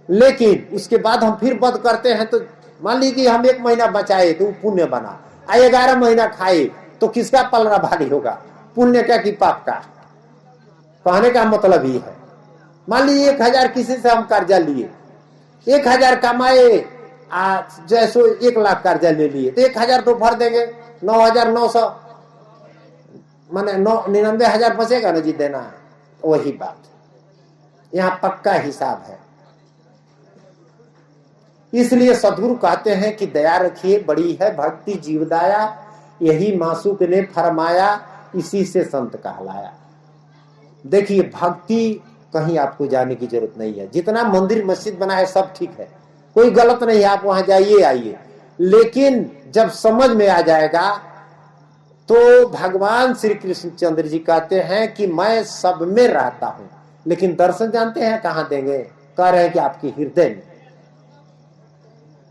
लेकिन उसके बाद हम फिर बद करते हैं, तो मान लीजिए कि हम 1 महीना बचाए तो पुण्य बना, 11 महीना खाए तो किसका पलड़ा भारी होगा, पुण्य का कि पाप का। कहने का मतलब ही है, मान लीजिए 1000 किसी से हम कर्जा लिए, 1000 कमाए, जैसो 1 लाख कर्जा ले लिए, तो 1000 तो भर देंगे, 9900 माने 99,000 बचेगा ना जी देना। वही बात यहाँ पक्का हिसाब है। इसलिए सदगुरु कहते हैं कि दया रखिए, बड़ी है भक्ति जीवदाया, यही मासूक ने फरमाया, इसी से संत कहलाया। देखिए भक्ति कहीं आपको जाने की जरूरत नहीं है, जितना मंदिर मस्जिद बना है सब ठीक है, कोई गलत नहीं है, आप वहां जाइए आइए। लेकिन जब समझ में आ जाएगा तो भगवान श्री कृष्णचंद्र जी कहते हैं कि मैं सब में रहता हूं, लेकिन दर्शन जानते हैं कहां देंगे, कह रहे हैं कि आपके हृदय में।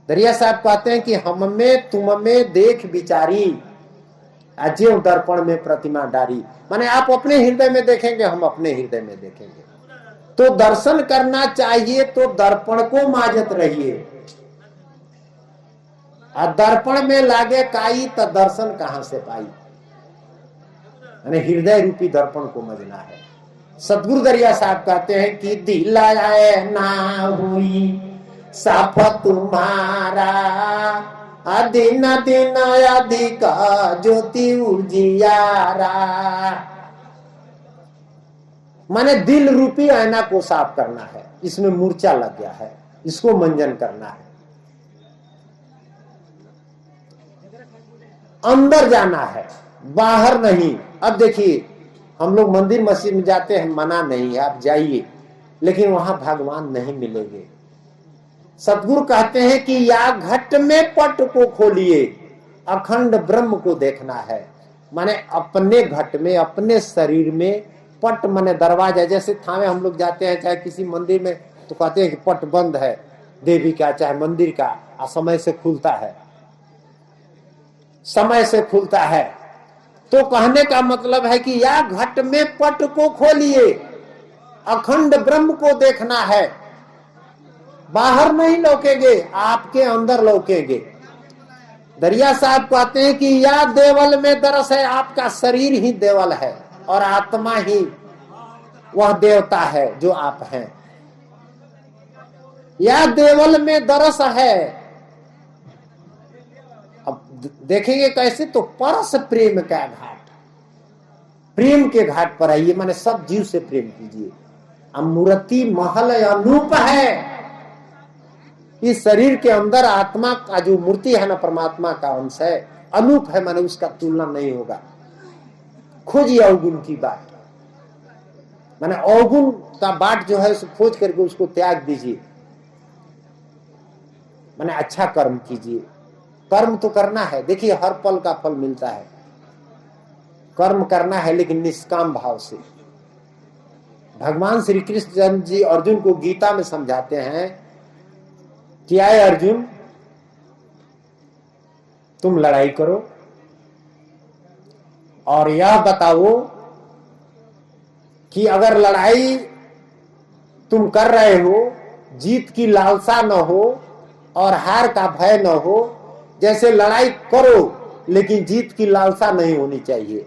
दरिया साहब कहते हैं कि हम में तुम में देख विचारी, अजय दर्पण में प्रतिमा डारी, माने आप अपने हृदय में देखेंगे, हम अपने हृदय में देखेंगे। तो दर्शन करना चाहिए तो दर्पण को माजत रहिए, और दर्पण में लागे काई तो दर्शन कहां से पाई, यानी हृदय रूपी दर्पण को मजना है। सतगुरु दरिया साहब कहते हैं कि दिलाए ना हुई साफ तुम्हारा, दिन दिन अधिक ज्योति उजियारा, माने दिल रूपी आईना को साफ करना है, इसमें मूर्छा लग गया है, इसको मंजन करना है, अंदर जाना है, बाहर नहीं। अब देखिए हम लोग मंदिर मस्जिद में जाते हैं, मना नहीं है, आप जाइए, लेकिन वहां भगवान नहीं मिलेंगे। सतगुरु कहते हैं कि या घट में पट को खोलिए, अखंड ब्रह्म को देखना है, माने अपने घट में, अपने शरीर में पट माने दरवाजा। जैसे थावे हम लोग जाते हैं चाहे किसी मंदिर में, तो कहते हैं कि पट बंद है देवी का चाहे मंदिर का, समय से खुलता है, समय से खुलता है। तो कहने का मतलब है कि या घट में पट को खोलिए, अखंड ब्रह्म को देखना है, बाहर नहीं लौकेंगे, आपके अंदर लौकेंगे। दरिया साहब कहते हैं कि या देवल में दरस है, आपका शरीर ही देवल है और आत्मा ही वह देवता है जो आप हैं। या देवल में दरस है, अब देखेंगे कैसे, तो परस प्रेम का घाट, प्रेम के घाट पर आइए, माने सब जीव से प्रेम कीजिए। मूर्ति महल अनूप है, इस शरीर के अंदर आत्मा का जो मूर्ति है ना, परमात्मा का अंश है, अनूप है, माने उसका तुलना नहीं होगा। खोजिए अवगुण की बात, माने अवगुण का बाट जो है उसे खोज करके उसको त्याग दीजिए, माने अच्छा कर्म कीजिए। कर्म तो करना है, देखिए हर पल का फल मिलता है, कर्म करना है लेकिन निष्काम भाव से। भगवान श्री कृष्ण जी अर्जुन को गीता में समझाते हैं कि आए अर्जुन, तुम लड़ाई करो और यह बताओ कि अगर लड़ाई तुम कर रहे हो, जीत की लालसा न हो और हार का भय न हो। जैसे लड़ाई करो लेकिन जीत की लालसा नहीं होनी चाहिए,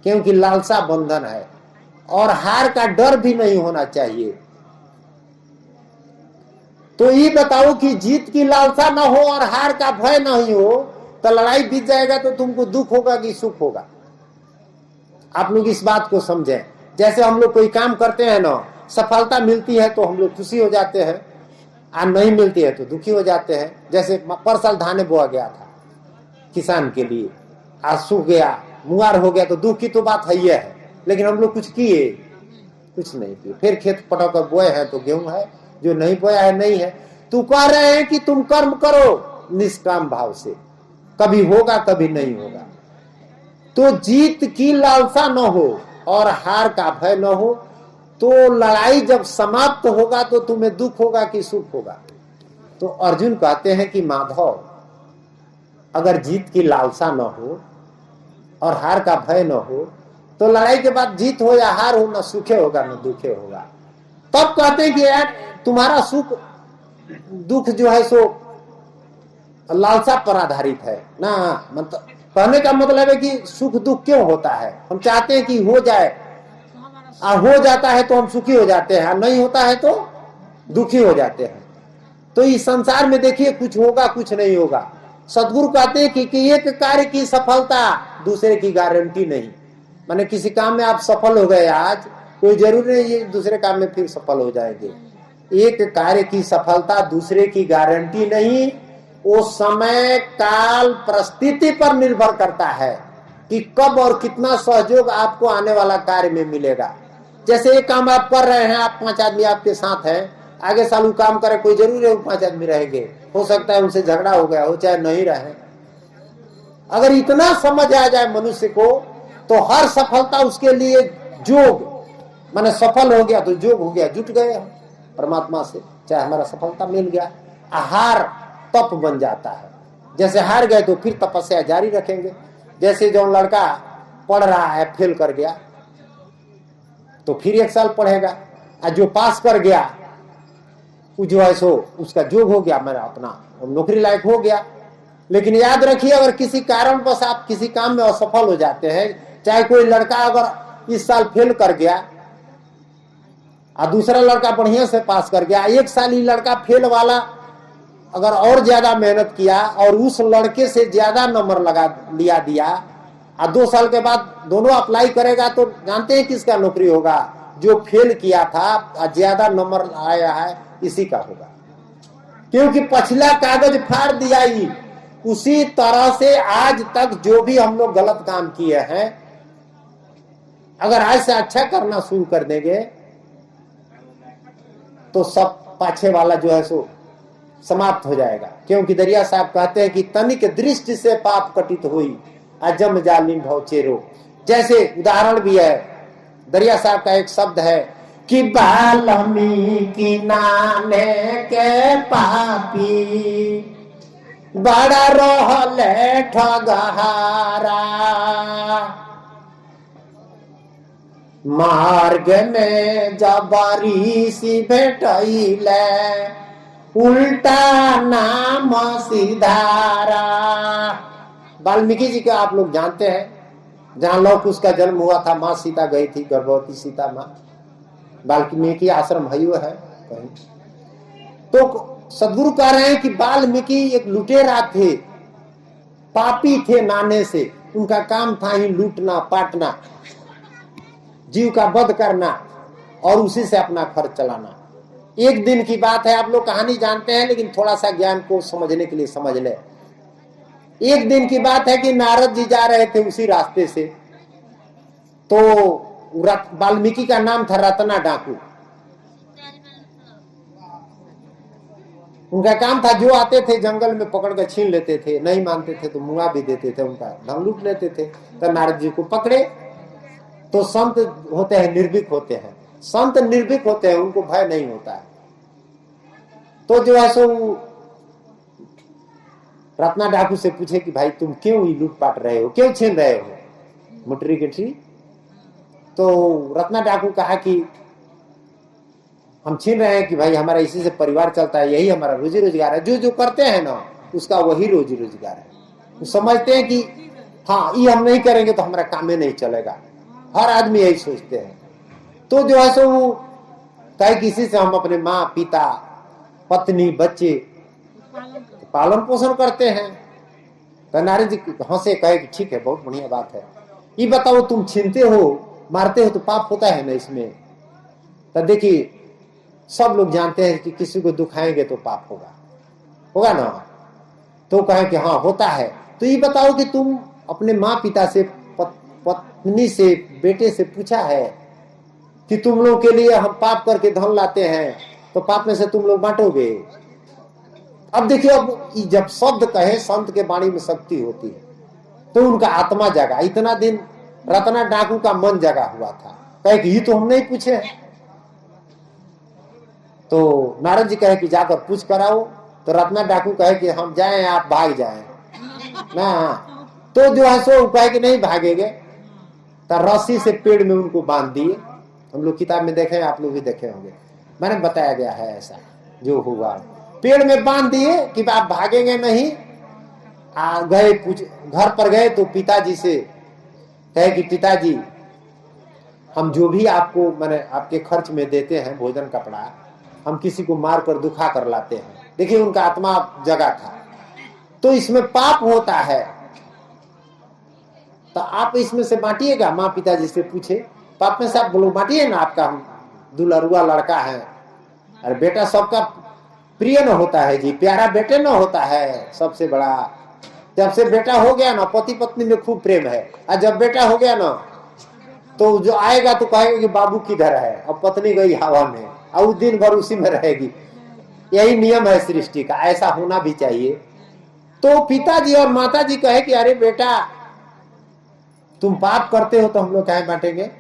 क्योंकि लालसा बंधन है, और हार का डर भी नहीं होना चाहिए। तो ये बताओ कि जीत की लालसा न हो और हार का भय नहीं हो, तो लड़ाई बीत जाएगा तो तुमको दुख होगा कि सुख होगा। आप लोग इस बात को समझें। जैसे हम लोग कोई काम करते हैं ना, सफलता मिलती है तो हम लोग खुशी हो जाते हैं, और नहीं मिलती है तो दुखी हो जाते हैं। जैसे पर साल धान बोआ गया था किसान के लिए, आज सूख गया, मुआर हो गया तो दुख की तो बात है, लेकिन हम लोग कुछ किए? कुछ नहीं किए। फिर खेत पटा कर बोए हैं तो गेहूं है, जो नहीं बोया है नहीं है। तू कह रहे हैं कि तुम कर्म करो निष्काम भाव से, कभी होगा कभी नहीं होगा। तो जीत की लालसा न हो और हार का भय न हो, तो लड़ाई जब समाप्त होगा तो तुम्हें दुख होगा कि सुख होगा? तो अर्जुन कहते हैं कि माधव, अगर जीत की लालसा न हो और हार का भय न हो, तो लड़ाई के बाद जीत हो या हार हो, न सुखे होगा न दुखे होगा। तब कहते हैं कि यार तुम्हारा सुख दुख जो है सो लालसा पर आधारित है ना। मतलब कहने का मतलब है कि सुख दुख क्यों होता है? हम चाहते हैं कि हो जाए, हो जाता है तो हम सुखी हो जाते हैं, नहीं होता है तो दुखी हो जाते हैं। तो इस संसार में देखिए कुछ होगा कुछ नहीं होगा। सदगुरु कहते हैं कि एक कार्य की सफलता दूसरे की गारंटी नहीं। माने किसी काम में आप सफल हो गए आज, कोई जरूरी नहीं ये दूसरे काम में फिर सफल हो जाएंगे। एक कार्य की सफलता दूसरे की गारंटी नहीं, वो समय काल परिस्थिति पर निर्भर करता है कि कब और कितना सहयोग आपको आने वाला कार्य में मिलेगा। जैसे एक काम आप कर रहे हैं, आप 5 आदमी आपके साथ हैं, आगे साल वो काम करे, कोई जरूर है 5 आदमी रहेंगे, हो सकता है उनसे झगड़ा हो गया हो चाहे नहीं रहे। अगर इतना समझ आ जाए मनुष्य को तो हर सफलता उसके लिए जोग, माने सफल हो गया तो जोग हो गया, जुट गए परमात्मा से, चाहे हमारा सफलता मिल गया। हार तप बन जाता है। जैसे हार गए तो फिर तपस्या जारी रखेंगे। जैसे जो लड़का पढ़ रहा है फेल कर गया तो फिर 1 साल पढ़ेगा, और जो पास कर गया वो जो है सो उसका जोग हो गया, मेरा अपना नौकरी लायक हो गया। लेकिन याद रखिए, अगर किसी कारण बस आप किसी काम में असफल हो जाते हैं, चाहे कोई लड़का अगर इस साल फेल कर गया और दूसरा लड़का बढ़िया से पास कर गया, 1 साल ही लड़का फेल वाला अगर और ज्यादा मेहनत किया और उस लड़के से ज्यादा नंबर लगा लिया दिया, और 2 साल के बाद दोनों अप्लाई करेगा तो जानते हैं किसका नौकरी होगा? जो फेल किया था और ज्यादा नंबर आया है इसी का होगा, क्योंकि पिछला कागज फाड़ दिया ही। उसी तरह से आज तक जो भी हम लोग गलत काम किए हैं, अगर आज से अच्छा करना शुरू कर देंगे तो सब पाछे वाला जो है सो समाप्त हो जाएगा। क्योंकि दरिया साहब कहते हैं कि तनिक दृष्टि से पाप कटित हुई अजम जालिम भव चेरो। जैसे उदाहरण भी है, दरिया साहब का एक शब्द है कि वाल्मीकि नाने के पापी बड़ा रहले ठगहारा, मार्ग में जबरी सी भेटैले उल्टा नाम सिधारा। वाल्मीकि जी का आप लोग जानते हैं, जहां लौह कुश का जन्म हुआ था, माँ सीता गई थी, गर्भवती सीता माँ, वाल्मीकि आश्रम है कहीं। तो सदगुरु कह रहे हैं कि वाल्मीकि एक लुटेरा थे, पापी थे नाने से, उनका काम था ही लूटना पाटना, जीव का वध करना और उसी से अपना खर्च चलाना। एक दिन की बात है, आप लोग कहानी जानते हैं लेकिन थोड़ा सा ज्ञान को समझने के लिए समझ ले। एक दिन की बात है कि नारद जी जा रहे थे उसी रास्ते से, तो वाल्मीकि का नाम था रत्ना डाकू। उनका काम था, जो आते थे जंगल में पकड़ कर छीन लेते थे, नहीं मानते थे तो मुआ भी देते थे, उनका धन लूट लेते थे। तो नारद जी को पकड़े तो संत होते हैं निर्भीक होते हैं, संत निर्भीक होते हैं, उनको भय नहीं होता है। तो जो है सो रत्ना डाकू से पूछे कि भाई तुम क्यों लूट पाट रहे हो, क्यों छीन रहे हो मुटरी गठरी? तो रत्ना डाकू कहा कि हम छीन रहे हैं कि भाई हमारा इसी से परिवार चलता है, यही हमारा रोजी रोजगार है, जो जो करते हैं ना उसका वही रोजी रोजगार है। वो समझते हैं कि हाँ ये हम नहीं करेंगे तो हमारा काम ही नहीं चलेगा, हर आदमी यही सोचते हैं। तो जो है सो कहे किसी से हम अपने माँ पिता पत्नी बच्चे पालन पोषण करते हैं। तो नारद जी हंसे, कहे कि ठीक है बहुत बढ़िया बात है, ये बताओ तुम छीनते हो मारते हो तो पाप होता है ना इसमें? तो देखिए सब लोग जानते हैं कि किसी को दुखाएंगे तो पाप होगा, होगा ना? तो कहे कि हाँ होता है। तो ये बताओ कि तुम अपने माँ पिता से पत्नी से, बेटे से पूछा है कि तुम लोग के लिए हम पाप करके धन लाते हैं, तो पाप में से तुम लोग बांटोगे? अब देखिए, अब जब शब्द कहे, संत के वाणी में शक्ति होती है, तो उनका आत्मा जगा। इतना दिन रत्ना डाकू का मन जगा हुआ था, कहे कि ये तो हम नहीं पूछे हैं। तो नारद जी कहे कि जाकर पूछ कराओ। तो रत्ना डाकू कहे कि हम जाएं, आप भाग जाएं ना। तो जो है सो कहे कि नहीं भागेंगे, तो रस्सी से पेड़ में उनको बांध दिए। हम लोग किताब में देखे, आप लोग भी देखे होंगे, मैंने बताया गया है ऐसा जो हुआ। पेड़ में बांध दिए कि आप भागेंगे नहीं। गए घर पर गए तो पिताजी से कहे कि पिताजी, हम जो भी आपको मैंने आपके खर्च में देते हैं, भोजन कपड़ा, हम किसी को मार कर दुखा कर लाते हैं। देखिए, उनका आत्मा जगा था। तो इसमें पाप होता है, तो आप इसमें से बांटिएगा? माँ पिताजी से पूछे, पाप में से आप लोग बांटिए ना, आपका दुलरुआ लड़का है। अरे बेटा सबका प्रिय न होता है जी, प्यारा बेटे न होता है सबसे बड़ा। जब से बेटा हो गया ना, पति पत्नी में खूब प्रेम है, और जब बेटा हो गया ना, तो जो आएगा तो कहेगा कि बाबू किधर है, अब पत्नी गई हवा में, और दिन भर उसी में रहेगी। यही नियम है सृष्टि का, ऐसा होना भी चाहिए। तो पिताजी और माताजी कहे कि अरे बेटा, तुम पाप करते हो तो हम लोग क्या बांटेंगे?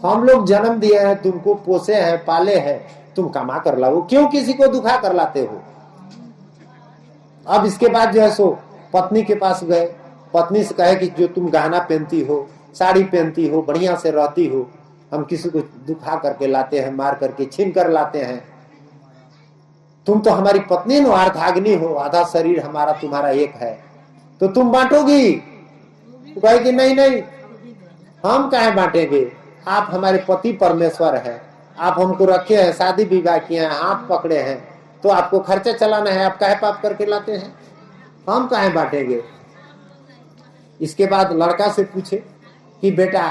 हम लोग जन्म दिए हैं, तुमको पोसे हैं, पाले हैं, तुम कमा कर लाओ, क्यों किसी को दुखा कर लाते हो? अब इसके बाद जो है सो पत्नी के पास गए। पत्नी से कहे कि जो तुम गहना पहनती हो, साड़ी पहनती हो, बढ़िया से रहती हो, हम किसी को दुखा करके लाते हैं, मार करके छीन कर लाते हैं। तुम तो हमारी पत्नी हो, अर्धाग्नि हो, आधा शरीर हमारा तुम्हारा एक है, तो तुम बांटोगी? तो कहे कि नहीं नहीं, हम काहे बांटेंगे, आप हमारे पति परमेश्वर है, आप हमको रखे हैं, शादी विवाह किए हैं, हाथ पकड़े हैं, तो आपको खर्चा चलाना है, आप काहे पाप करके लाते हैं, हम काहे बांटेंगे? इसके बाद लड़का से पूछे कि बेटा,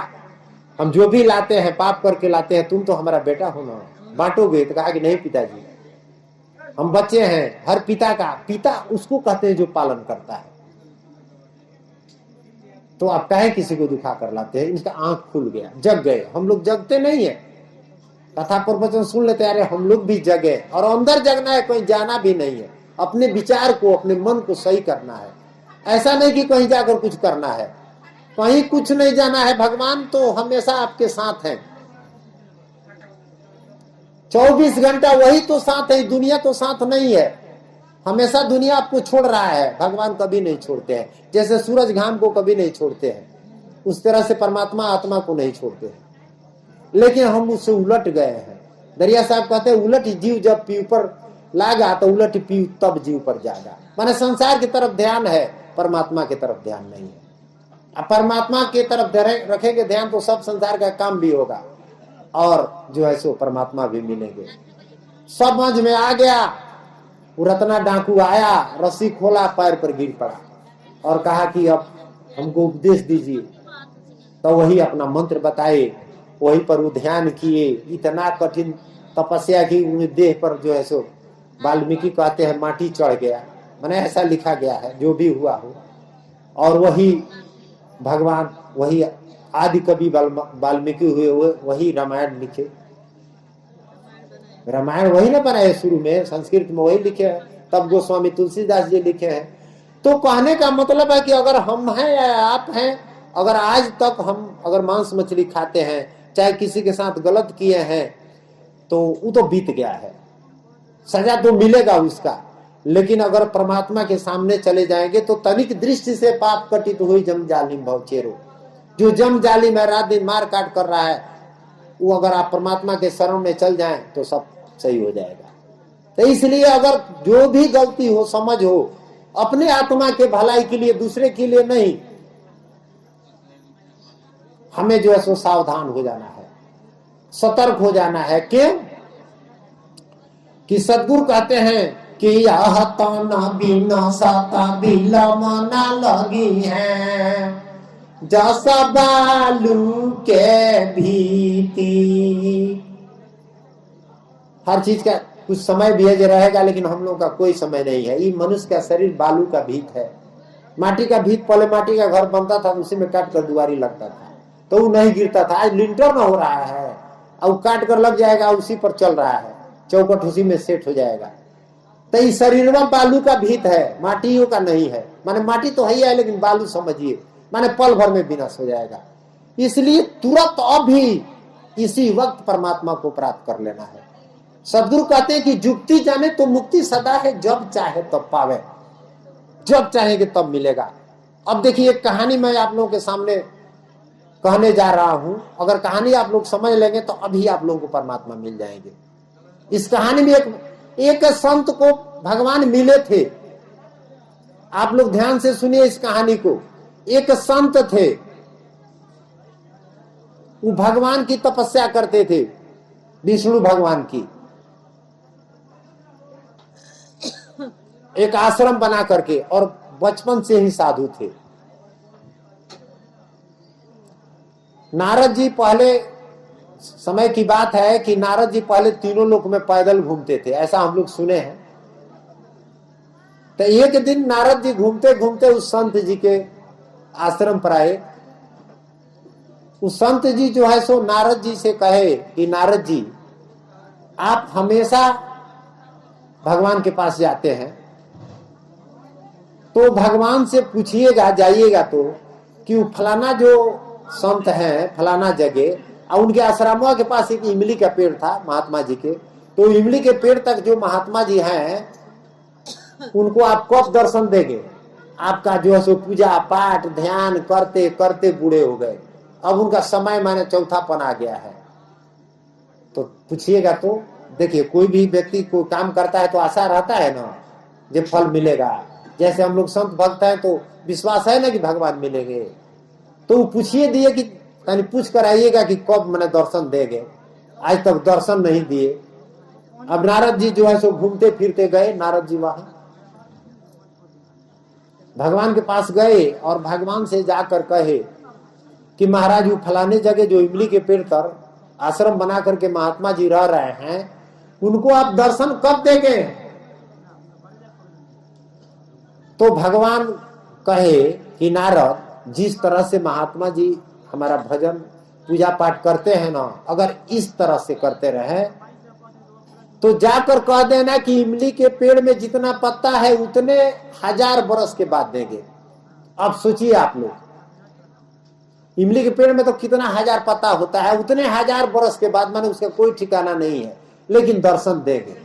हम जो भी लाते हैं पाप करके लाते हैं, तुम तो हमारा बेटा हो ना, बांटोगे? तो कहा कि नहीं पिताजी, हम बच्चे हैं। हर पिता का, पिता उसको कहते हैं जो पालन करता है, तो आप काहे किसी को दुखा कर लाते हैं? इनका आंख खुल गया, जग गए। हम लोग जगते नहीं है, कथा प्रवचन सुन लेते, अरे हम लोग भी जगे। और अंदर जगना है, कहीं जाना भी नहीं है, अपने विचार को, अपने मन को सही करना है। ऐसा नहीं कि कहीं जाकर कुछ करना है, कहीं कुछ नहीं जाना है। भगवान तो हमेशा आपके साथ हैं, 24 घंटा वही तो साथ है, दुनिया तो साथ नहीं है। हमेशा दुनिया आपको छोड़ रहा है, भगवान कभी नहीं छोड़ते हैं। जैसे सूरज घाम को कभी नहीं छोड़ते हैं, उस तरह से परमात्मा आत्मा को नहीं छोड़ते हैं। लेकिन हम उससे उलट गए हैं। दरिया साहब कहते हैं, उलट जीव जब पीव पर लागा, तो उलट पीव तब जीव पर जागा। माने संसार की तरफ ध्यान है, परमात्मा की तरफ ध्यान नहीं है। अब परमात्मा की तरफ रखेंगे ध्यान, तो सब संसार का काम भी होगा, और जो है सो परमात्मा भी मिलेंगे। समझ में आ गया। वो रत्ना डाकू आया, रस्सी खोला, पैर पर गिर पड़ा और कहा कि अब हमको उपदेश दीजिए। तो वही अपना मंत्र बताए, वही पर वो ध्यान किए। इतना कठिन तपस्या की, उन्हें देह पर जो है सो वाल्मीकि कहते हैं माटी चढ़ गया, मैंने ऐसा लिखा गया है, जो भी हुआ हो। और वही भगवान, वही आदि कवि वाल्मीकि हुए, वही रामायण लिखे। रामायण वही ना बनाए, शुरू में संस्कृत में वही लिखे हैं, तब गोस्वामी तुलसीदास जी लिखे हैं। तो कहने का मतलब है कि अगर हम हैं या आप हैं, अगर आज तक हम अगर मांस मछली खाते हैं, चाहे किसी के साथ गलत किए हैं, तो वो तो बीत गया है, सजा तो मिलेगा उसका। लेकिन अगर परमात्मा के सामने चले जाएंगे तो तनिक दृष्टि से पाप कटित हुई जम जालिम भवचेरो। जो जम जालिम है, रात दिन मार काट कर रहा है, वो अगर आप परमात्मा के शरण में चल जाएं तो सब सही हो जाएगा। तो इसलिए अगर जो भी गलती हो, समझ हो, अपने आत्मा के भलाई के लिए, दूसरे के लिए नहीं, हमें जो है सो सावधान हो जाना है, सतर्क हो जाना है। क्यों कि सदगुरु कहते हैं कि यह तना बिना साता बिलमना लगी है, जैसा बालू के भीती। हर चीज का कुछ समय भी है जो रहेगा, लेकिन हम लोग का कोई समय नहीं है। ये मनुष्य का शरीर बालू का भीत है, माटी का भीत, पहले माटी का घर बनता था, उसी में काट कर दुआरी लगता था तो वो नहीं गिरता था। आज लिंटर में हो रहा है और काट कर लग जाएगा, उसी पर चल रहा है, चौकट उसी में सेट हो जाएगा। तो इस शरीर में बालू का भीत है, माटियों का नहीं है। माने माटी तो है ही है, लेकिन बालू समझिए, माने पल भर में विनाश हो जाएगा। इसलिए तुरंत अभी इसी वक्त परमात्मा को प्राप्त कर लेना है। सदगुरु कहते हैं कि जुक्ति जाने तो मुक्ति सदा है, जब चाहे तब पावे, जब चाहेंगे तब मिलेगा। अब देखिए एक कहानी मैं आप लोगों के सामने कहने जा रहा हूं, अगर कहानी आप लोग समझ लेंगे तो अभी आप लोगों को परमात्मा मिल जाएंगे। इस कहानी में एक संत को भगवान मिले थे। आप लोग ध्यान से सुनिए इस कहानी को। एक संत थे, वो भगवान की तपस्या करते थे, विष्णु भगवान की। एक आश्रम बना करके, और बचपन से ही साधु थे। नारद जी, पहले समय की बात है कि नारद जी पहले तीनों लोक में पैदल घूमते थे, ऐसा हम लोग सुने हैं। तो एक दिन नारद जी घूमते घूमते उस संत जी के आश्रम पर आए। उस संत जी जो है सो नारद जी से कहे कि नारद जी, आप हमेशा भगवान के पास जाते हैं, तो भगवान से पूछिएगा, जाइएगा तो, कि वो फलाना जो संत हैं फलाना जगह, और उनके आश्रमों के पास एक इमली का पेड़ था महात्मा जी के, तो इमली के पेड़ तक जो महात्मा जी हैं उनको आप कब दर्शन देंगे? आपका जो है सो पूजा पाठ ध्यान करते करते बूढ़े हो गए, अब उनका समय माने चौथापन आ गया है, तो पूछिएगा तो। देखिए कोई भी व्यक्ति को काम करता है तो आशा रहता है ना जो फल मिलेगा। जैसे हम लोग संत भक्त हैं तो विश्वास है ना कि भगवान मिलेंगे, तो वो पूछिए दिए कि यानी पूछ कर आइएगा कि कब मैंने दर्शन देंगे। आज तक दर्शन नहीं दिए। अब नारद जी जो है सो घूमते फिरते गए। नारद जी वहां भगवान के पास गए और भगवान से जाकर कहे कि महाराज, वो फलाने जगह जो इमली के पेड़ पर आश्रम बना करके महात्मा जी रह रहे हैं, उनको आप दर्शन कब देंगे? तो भगवान कहे कि नारद, जिस तरह से महात्मा जी हमारा भजन पूजा पाठ करते हैं ना, अगर इस तरह से करते रहे तो जाकर कह देना कि इमली के पेड़ में जितना पत्ता है उतने 1000 बरस के बाद देंगे। अब सोचिए आप लोग, इमली के पेड़ में तो कितना 1000 पत्ता होता है, उतने 1000 बरस के बाद, माने उसका कोई ठिकाना नहीं है, लेकिन दर्शन देंगे।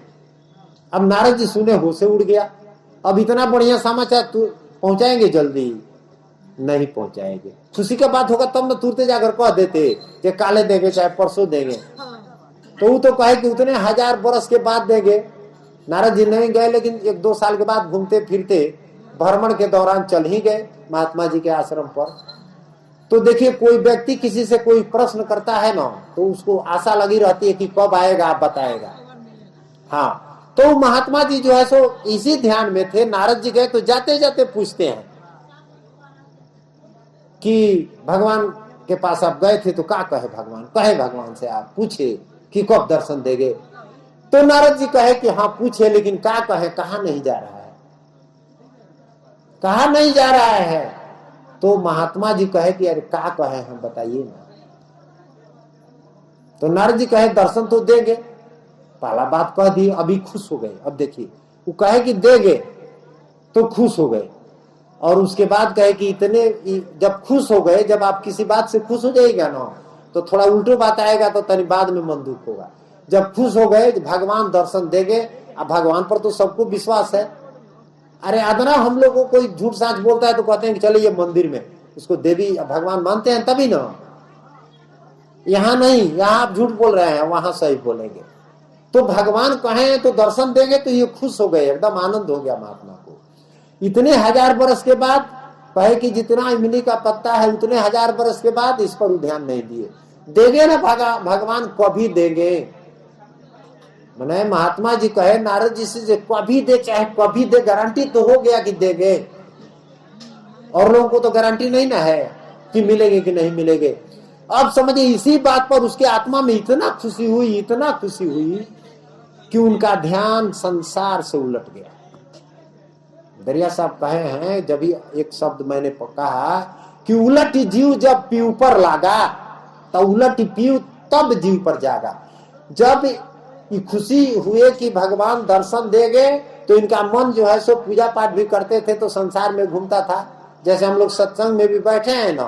अब नारद जी सुने, होश से उड़ गया। अब इतना बढ़िया समाचार पहुंचाएंगे जल्दी? नहीं पहुंचाएंगे। खुशी का बात होगा तब न तुरते जाकर कह देते कि काले देंगे चाहे परसों देंगे। तो वो तो कहे कि उतने 1000 बरस के बाद देंगे। नारद जी नहीं गए, लेकिन 1-2 साल के बाद घूमते फिरते भ्रमण के दौरान चल ही गए महात्मा जी के आश्रम पर। तो देखिए कोई व्यक्ति किसी से कोई प्रश्न करता है ना, तो उसको आशा लगी रहती है कि कब आएगा, आप बताएगा। हाँ, तो महात्मा जी जो है सो इसी ध्यान में थे। नारद जी गए तो जाते जाते पूछते हैं कि भगवान के पास आप गए थे तो क्या कहे भगवान? कहे भगवान से आप पूछे कि कब दर्शन देंगे? तो नारद जी कहे कि हाँ पूछे, लेकिन क्या कहे, कहाँ नहीं जा रहा है, कहाँ नहीं जा रहा है? तो महात्मा जी कहे कि अरे क्या कहे हम बताइए ना। तो नारद जी कहे दर्शन तो देंगे। पहला बात कह दी, अभी खुश हो गए। अब देखिए वो कहे कि देंगे तो खुश हो गए, और उसके बाद कहे कि इतने, जब खुश हो गए, जब आप किसी बात से खुश हो जाएगा ना तो थोड़ा उल्टो बात आएगा तो तनी बाद में मन दुख होगा। जब खुश हो गए भगवान दर्शन देंगे। अब भगवान पर तो सबको विश्वास है। अरे अदना हम लोग को कोई झूठ साच बोलता है तो कहते हैं कि चलो ये मंदिर में उसको देवी भगवान मानते हैं तभी ना, यहाँ नहीं, यहाँ आप झूठ बोल रहे हैं, वहां सही बोलेंगे। तो भगवान कहें तो दर्शन देंगे, तो ये खुश हो गए, एकदम आनंद हो गया महात्मा को। इतने 1000 बरस के बाद कहे कि जितना इमली का पत्ता है उतने 1000 बरस के बाद, इस पर ध्यान नहीं दिए। देंगे ना भगवान, कभी देंगे। मैंने महात्मा जी कहे नारद जी से कभी दे, चाहे कभी दे, गारंटी तो हो गया कि देंगे। और लोगों को तो गारंटी नहीं ना है कि मिलेंगे कि नहीं मिलेंगे। अब समझिए इसी बात पर उसके आत्मा में इतना खुशी हुई, इतना खुशी हुई कि उनका ध्यान संसार से उलट गया। दरिया साहब कहे हैं, जब भी एक शब्द मैंने कहा कि उलट जीव जब पीऊ पर लागा, तो उलट पीऊ तब जीव पर जागा। जब ये खुशी हुए कि भगवान दर्शन देंगे, तो इनका मन जो है सो पूजा पाठ भी करते थे, तो संसार में घूमता था। जैसे हम लोग सत्संग में भी बैठे हैं ना,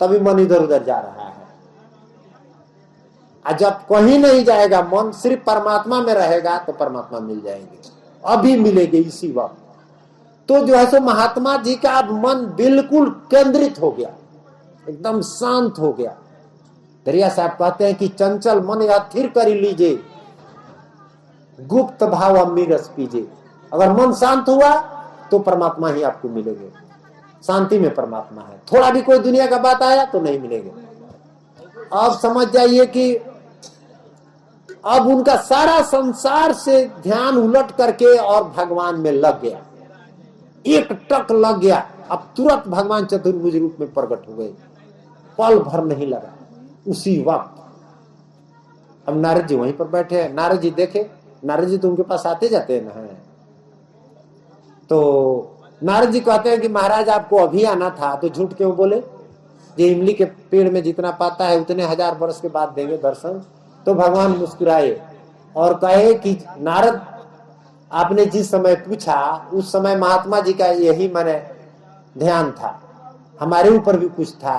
तभी मन इधर उधर जा रहा है। और जब कहीं नहीं जाएगा, मन सिर्फ परमात्मा में रहेगा, तो परमात्मा मिल जाएंगे, अभी मिलेंगे इसी वक्त। तो जो है सो महात्मा जी का अब मन बिल्कुल केंद्रित हो गया, एकदम शांत हो गया। दरिया साहब कहते हैं कि चंचल मन या स्थिर कर लीजिए, गुप्त भाव अम्मी रस पीजिए। अगर मन शांत हुआ तो परमात्मा ही आपको मिलेंगे। शांति में परमात्मा है। थोड़ा भी कोई दुनिया का बात आया तो नहीं मिलेंगे। अब समझ जाइए कि अब उनका सारा संसार से ध्यान उलट करके और भगवान में लग गया, एक टक लग गया। अब तुरंत भगवान चतुर्भुज रूप में प्रकट हो गए, पल भर नहीं लगा, उसी वक्त। अब नारद जी वहीं पर बैठे हैं। नारद जी देखे, नारद जी तो उनके पास आते जाते हैं ना। तो नारद जी कहते हैं कि महाराज आपको अभी आना था, तो झूठ क्यों बोले? ये इमली के पेड़ में जितना पाता है उतने 1000 वर्ष के बाद देंगे दर्शन। तो भगवान मुस्कुराए और कहे कि नारद, आपने जिस समय पूछा उस समय महात्मा जी का यही मैंने ध्यान था, हमारे ऊपर भी कुछ था,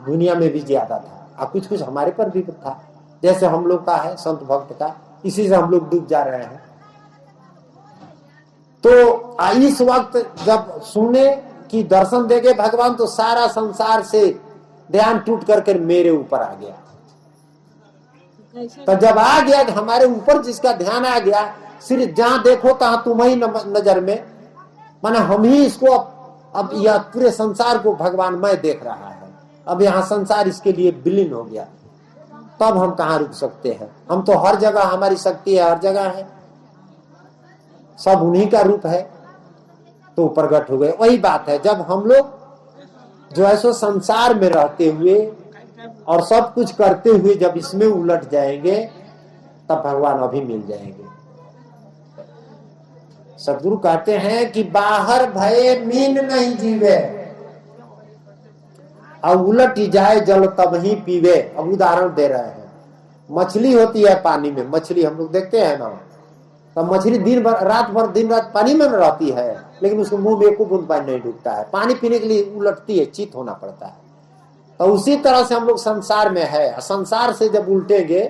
दुनिया में भी ज्यादा था, कुछ कुछ हमारे पर भी था, जैसे हम लोग का है संत भक्त का, इसी से हम लोग डूब जा रहे हैं। तो इस वक्त जब सुने कि दर्शन देंगे भगवान, तो सारा संसार से ध्यान टूट करके मेरे ऊपर आ गया। तो जब आ गया, हमारे ऊपर जिसका ध्यान आ गया, सिर्फ जहां देखो तहां तुम्हें नजर में, माने हम ही इसको अब यह पूरे संसार को भगवान मैं देख रहा है। अब यहाँ संसार इसके लिए विलीन हो गया, तब हम कहाँ रुक सकते हैं? हम तो हर जगह, हमारी शक्ति है हर जगह है, सब उन्हीं का रूप है। तो प्रकट हो गए। वही बात है, जब हम लोग जो है सो संसार में रहते हुए और सब कुछ करते हुए जब इसमें उलट जाएंगे, तब भगवान अभी मिल जाएंगे। सदगुरु कहते हैं कि बाहर भये मीन नहीं जीवे, अब उलट ही जाए जल तब ही पीवे। अब उदाहरण दे रहे हैं, मछली होती है पानी में, मछली हम लोग देखते हैं ना, तो मछली दिन भर दिन रात पानी में रहती है, लेकिन उसके मुंह में एक बूंद पानी नहीं डूबता है। पानी पीने के लिए उलटती है, चित होना पड़ता है। तो उसी तरह से हम लोग संसार में है, संसार से जब उल्टेंगे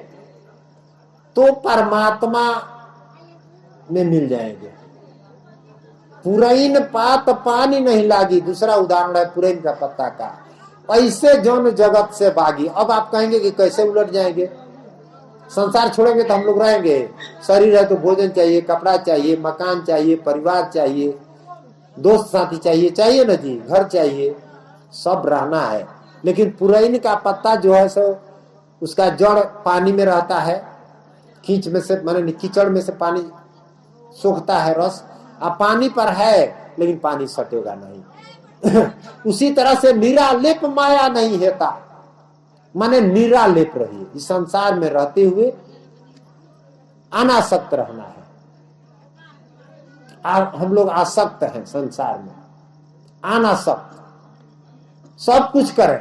तो परमात्मा में मिल जाएंगे। पुरैन पात पानी नहीं लागी, दूसरा उदाहरण है पुरैन का पत्ता का, ऐसे जन जगत से बागी। अब आप कहेंगे कि कैसे उलट जाएंगे? संसार छोड़ेंगे तो हम लोग रहेंगे। शरीर है तो भोजन चाहिए, कपड़ा चाहिए, मकान चाहिए, परिवार चाहिए, दोस्त साथी चाहिए, चाहिए ना जी, घर चाहिए, सब रहना है। लेकिन पुरैन का पत्ता जो है सो उसका जड़ पानी में रहता है, कीच में से माने कीचड़ में से पानी सूखता है रस, अब पानी पर है लेकिन पानी सटेगा नहीं। उसी तरह से निरालेप माया नहीं हेता, माने निरालेप रहिए। इस संसार में रहते हुए अनासक्त रहना है। हम लोग आसक्त हैं संसार में, अनासक्त, सब कुछ करें।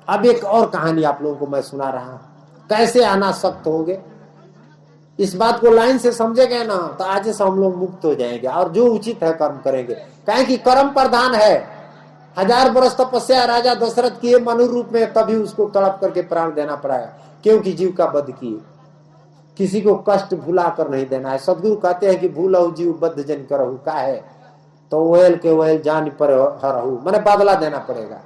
अब एक और कहानी आप लोगों को मैं सुना रहा हूं, कैसे अनासक्त होंगे। इस बात को लाइन से समझेंगे ना, तो आज से हम लोग मुक्त हो जाएंगे और जो उचित है कर्म करेंगे। कहें कि कर्म प्रधान है। 1000 वर्ष तपस्या राजा दशरथ किए मनु रूप में, तभी उसको तड़प करके प्राण देना पड़ा है, क्योंकि जीव का वध किए। किसी को कष्ट भुला कर नहीं देना है। सदगुरु कहते हैं कि भूलहु जीव बद्ध जन करहु, का है तो ओयल के ओयल जान पर हरहु, मैंने बदला देना पड़ेगा।